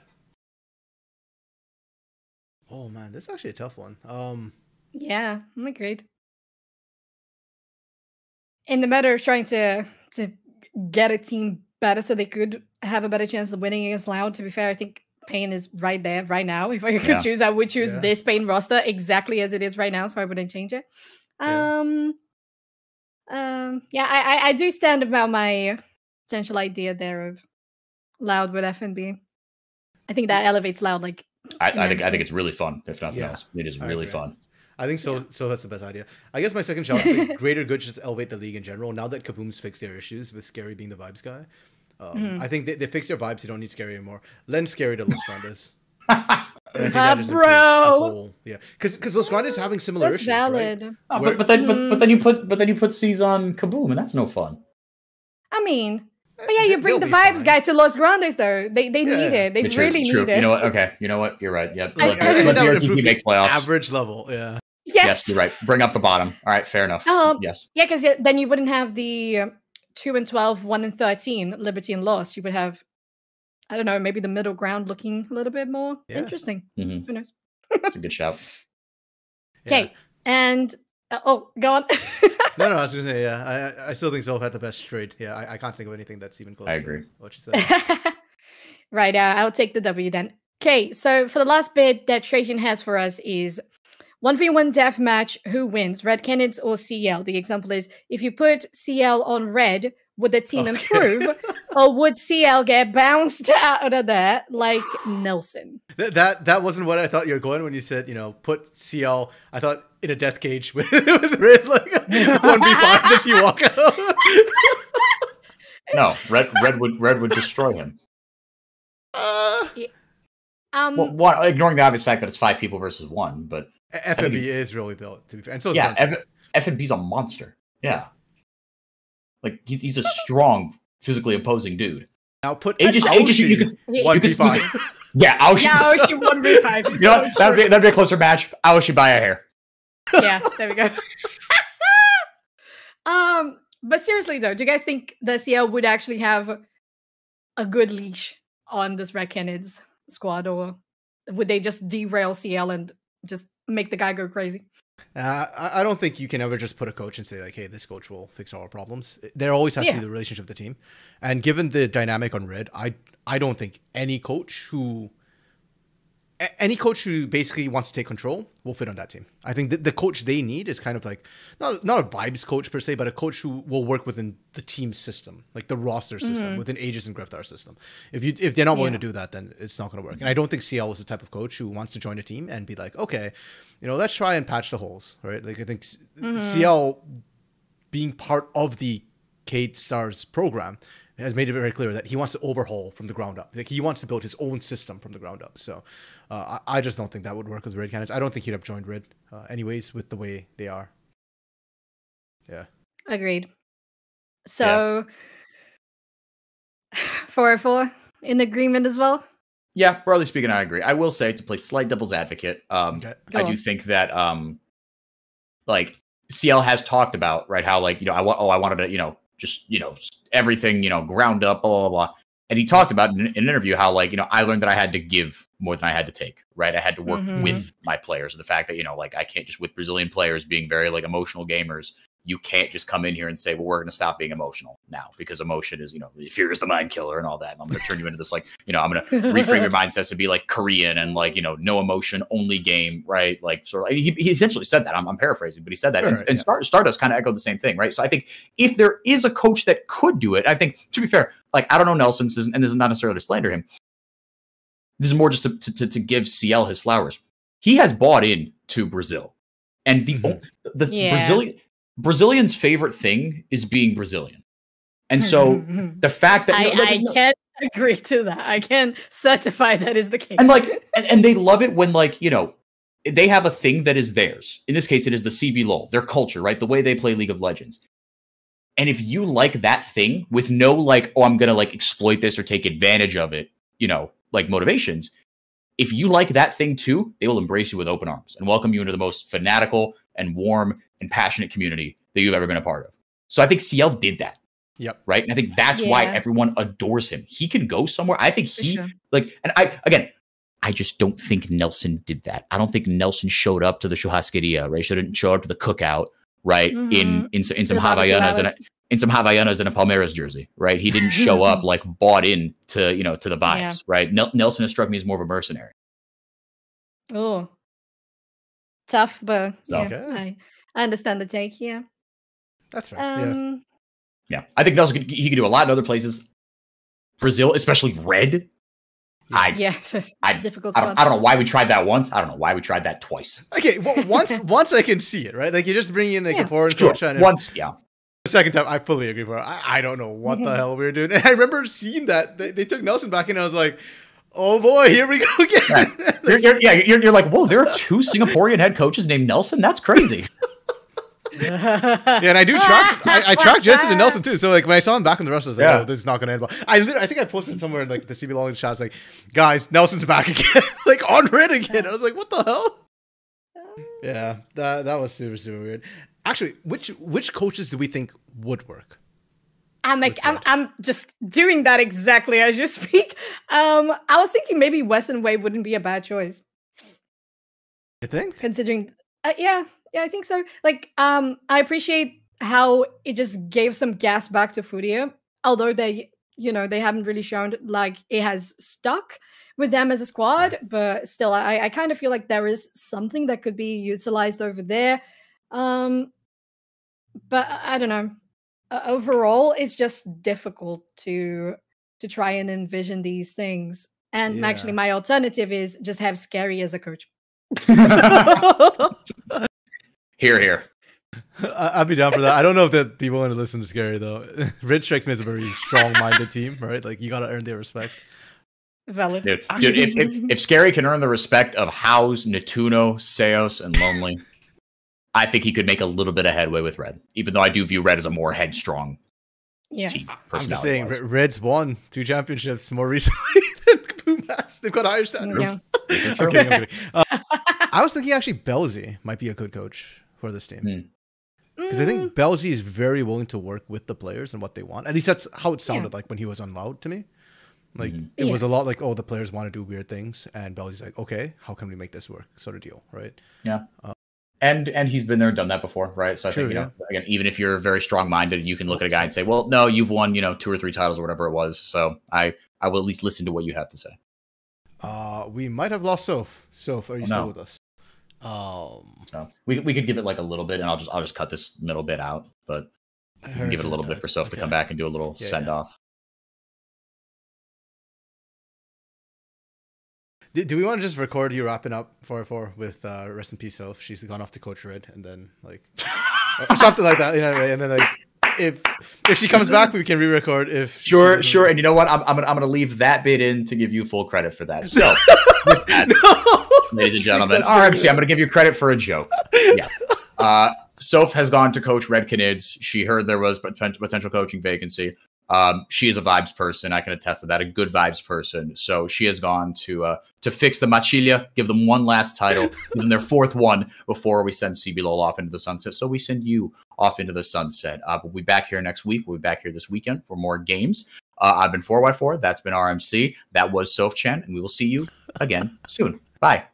Oh, man, this is actually a tough one. Yeah, I'm agreed. In the matter of trying to get a team better so they could have a better chance of winning against Loud, to be fair, I think Pain is right there right now. If I could choose, I would choose this Pain roster exactly as it is right now, so I wouldn't change it. I do stand about my potential idea there of Loud with FNB. I think that elevates Loud like I think it's really fun, if nothing else. It is really fun. I think so. So that's the best idea. I guess my second shout out to greater good just elevate the league in general. Now that Kaboom's fixed their issues with Scary being the vibes guy, I think they fixed their vibes. They don't need Scary anymore. Lend Scary to Los Grandes. Bro. Yeah, because Los Grandes having similar That's issues. valid. Right? Oh, but then you put C's on Kaboom, and that's no fun. I mean, but yeah, you bring the vibes guy to Los Grandes though. They need it. They really need it. You know what? Okay, you know what? You're right. Yep. I Let think that would BRTT improve make the playoffs. average level. Yeah. Yes, you're right. Bring up the bottom. All right, fair enough. Yes. Yeah, because then you wouldn't have the 2-12, 1-13 Liberty and Lost. You would have, I don't know, maybe the middle ground looking a little bit more interesting. Mm-hmm. Who knows? That's a good shout. Okay, and go on. No, I was gonna say I still think Zolf had the best trade. Yeah, I can't think of anything that's even close. I agree. To what you said. Right, I'll take the W then. Okay, so for the last bit that Trajan has for us is 1v1 death match. Who wins, Red Canids or CL? The example is, if you put CL on Red, would the team improve, or would CL get bounced out of there like Nelson? That wasn't what I thought you were going when you said, put CL. I thought in a death cage with Red, like 1v5, just you walk out. No, Red would destroy him. Well, ignoring the obvious fact that it's 5 people versus 1, but FNB is really built, to be fair. And so is FNB's a monster. Yeah. Like, he's a strong, physically imposing dude. Now put Aoshi, you can 1v5. Yeah, Aoshi. Yeah, Aoshi 1v5. You know what? That'd be a closer match. Aoshi by a hair. Yeah, there we go. But seriously though, do you guys think the CL would actually have a good leash on this Red Canids squad, or would they just derail CL and just make the guy go crazy? I don't think you can ever just put a coach and say like, hey, this coach will fix all our problems. There always has to be the relationship with the team. And given the dynamic on Red, I don't think any coach who basically wants to take control will fit on that team. I think the coach they need is kind of like not a vibes coach per se, but a coach who will work within the team system, like the roster system, within Aegis and Griftar system. If they're not willing to do that, then it's not going to work. And I don't think CL is the type of coach who wants to join a team and be like, okay, let's try and patch the holes, right? Like I think CL being part of the Cade Stars program has made it very clear that he wants to overhaul from the ground up. Like he wants to build his own system from the ground up. So I just don't think that would work with Red Canids. I don't think he'd have joined Red anyways with the way they are. Yeah. Agreed. So 4-4 in agreement as well? Yeah, broadly speaking, I agree. I will say, to play slight devil's advocate, I do think that CL has talked about, right, how like, I wanted to, just, everything, ground up, blah, blah, blah. And he talked about in an interview how, like, I learned that I had to give more than I had to take, right? I had to work with my players. The fact that, like, I can't just, with Brazilian players being very, like, emotional gamers, you can't just come in here and say, well, we're going to stop being emotional now because emotion is, fear is the mind killer and all that. And I'm going to turn you into this, like, I'm going to reframe your mindsets to be like Korean and like, no emotion, only game, right? Like, sort of, he essentially said that. I'm paraphrasing, but he said that. Sure, and Stardust kind of echoed the same thing, right? So I think if there is a coach that could do it, I think, to be fair, like, I don't know Nelson, and this is not necessarily to slander him. This is more just to give CL his flowers. He has bought in to Brazil. And Brazilians' favorite thing is being Brazilian. And so the fact that I can't agree to that. I can certify that is the case. And like and they love it when, like, they have a thing that is theirs. In this case, it is the CBLOL, their culture, right? The way they play League of Legends. And if you like that thing with no, like, oh, I'm going to, like, exploit this or take advantage of it, like, motivations, if you like that thing too, they will embrace you with open arms and welcome you into the most fanatical and warm and passionate community that you've ever been a part of. So I think CL did that. Yep. Right. And I think that's why everyone adores him. He can go somewhere. I think and I just don't think Nelson did that. I don't think Nelson showed up to the churrascaria, right? He didn't show up to the cookout, right? In some Havaianas and a Palmeiras jersey, right? He didn't show up like bought in to, to the vibes, right? Nelson has struck me as more of a mercenary. Oh, tough, but I understand the take. Yeah, that's right. Yeah, I think Nelson he could do a lot in other places. Brazil, especially red. Difficult. I don't know why we tried that once. I don't know why we tried that twice. Okay, well, once I can see it, right? Like, you just bring in like a foreign coach. Once, The second time, I fully agree. I don't know what the hell we were doing. And I remember seeing that they took Nelson back in, and I was like, oh boy, here we go again. You're like, whoa, there are 2 Singaporean head coaches named Nelson? That's crazy. And I do track. I track Jensen and Nelson too. So like when I saw him back in the rest, I was like, "Oh, this is not going to end well." I think I posted somewhere in like the CB Long shots, like, "Guys, Nelson's back again, like on red again." I was like, "What the hell?" Yeah, that was super weird. Actually, which coaches do we think would work? I'm just doing that exactly as you speak. I was thinking maybe Weston Wade wouldn't be a bad choice. You think? Considering, yeah, I think so. Like, I appreciate how it just gave some gas back to Furia, although they haven't really shown like it has stuck with them as a squad. But still, I kind of feel like there is something that could be utilized over there. But I don't know. Overall, it's just difficult to try and envision these things. And actually, my alternative is just have Scary as a coach. Here. I'd be down for that. I don't know if they'd be willing to listen to Scary though. Red strikes me as a very strong-minded team, right? Like, you got to earn their respect. Valid. Dude, if Scary can earn the respect of House, Netuno, Seos, and Lonely, I think he could make a little bit of headway with Red, even though I do view Red as a more headstrong team. I'm just saying, Red's won 2 championships more recently than Kaboom has. They've got higher standards. Yeah. I'm kidding. I was thinking actually Belzy might be a good coach for this team. Because I think Belzy is very willing to work with the players and what they want. At least that's how it sounded like when he was on Loud to me. Like, it was a lot like, oh, the players want to do weird things. And Belzy's like, okay, how can we make this work? Sort of deal, right? Yeah. And he's been there and done that before, right? So I think, again, even if you're very strong-minded, you can look at a guy and say, well, no, you've won, 2 or 3 titles or whatever it was. So I will at least listen to what you have to say. We might have lost Soph. Soph, are you still with us? So we could give it like a little bit, and I'll just cut this middle bit out, but we can give it a little bit for Soph to come back and do a little send-off. Do we want to just record you wrapping up 4-4 with rest in peace Soph? She's gone off to Coach Red, and then like or something like that, and then like if she comes back, we can re-record. If sure, and you know what? I'm gonna leave that bit in to give you full credit for that. So, ladies and gentlemen, RMC, I'm gonna give you credit for a joke. Yeah, Soph has gone to coach Red Canids. She heard there was potential coaching vacancy. She is a vibes person. I can attest to that. A good vibes person. So she has gone to fix the Machilia, give them one last title, give them their fourth one before we send CBLOL off into the sunset. So we send you off into the sunset. We'll be back here next week. We'll be back here this weekend for more games. I've been 4x4. That's been RMC. That was Sofchan. And we will see you again soon. Bye.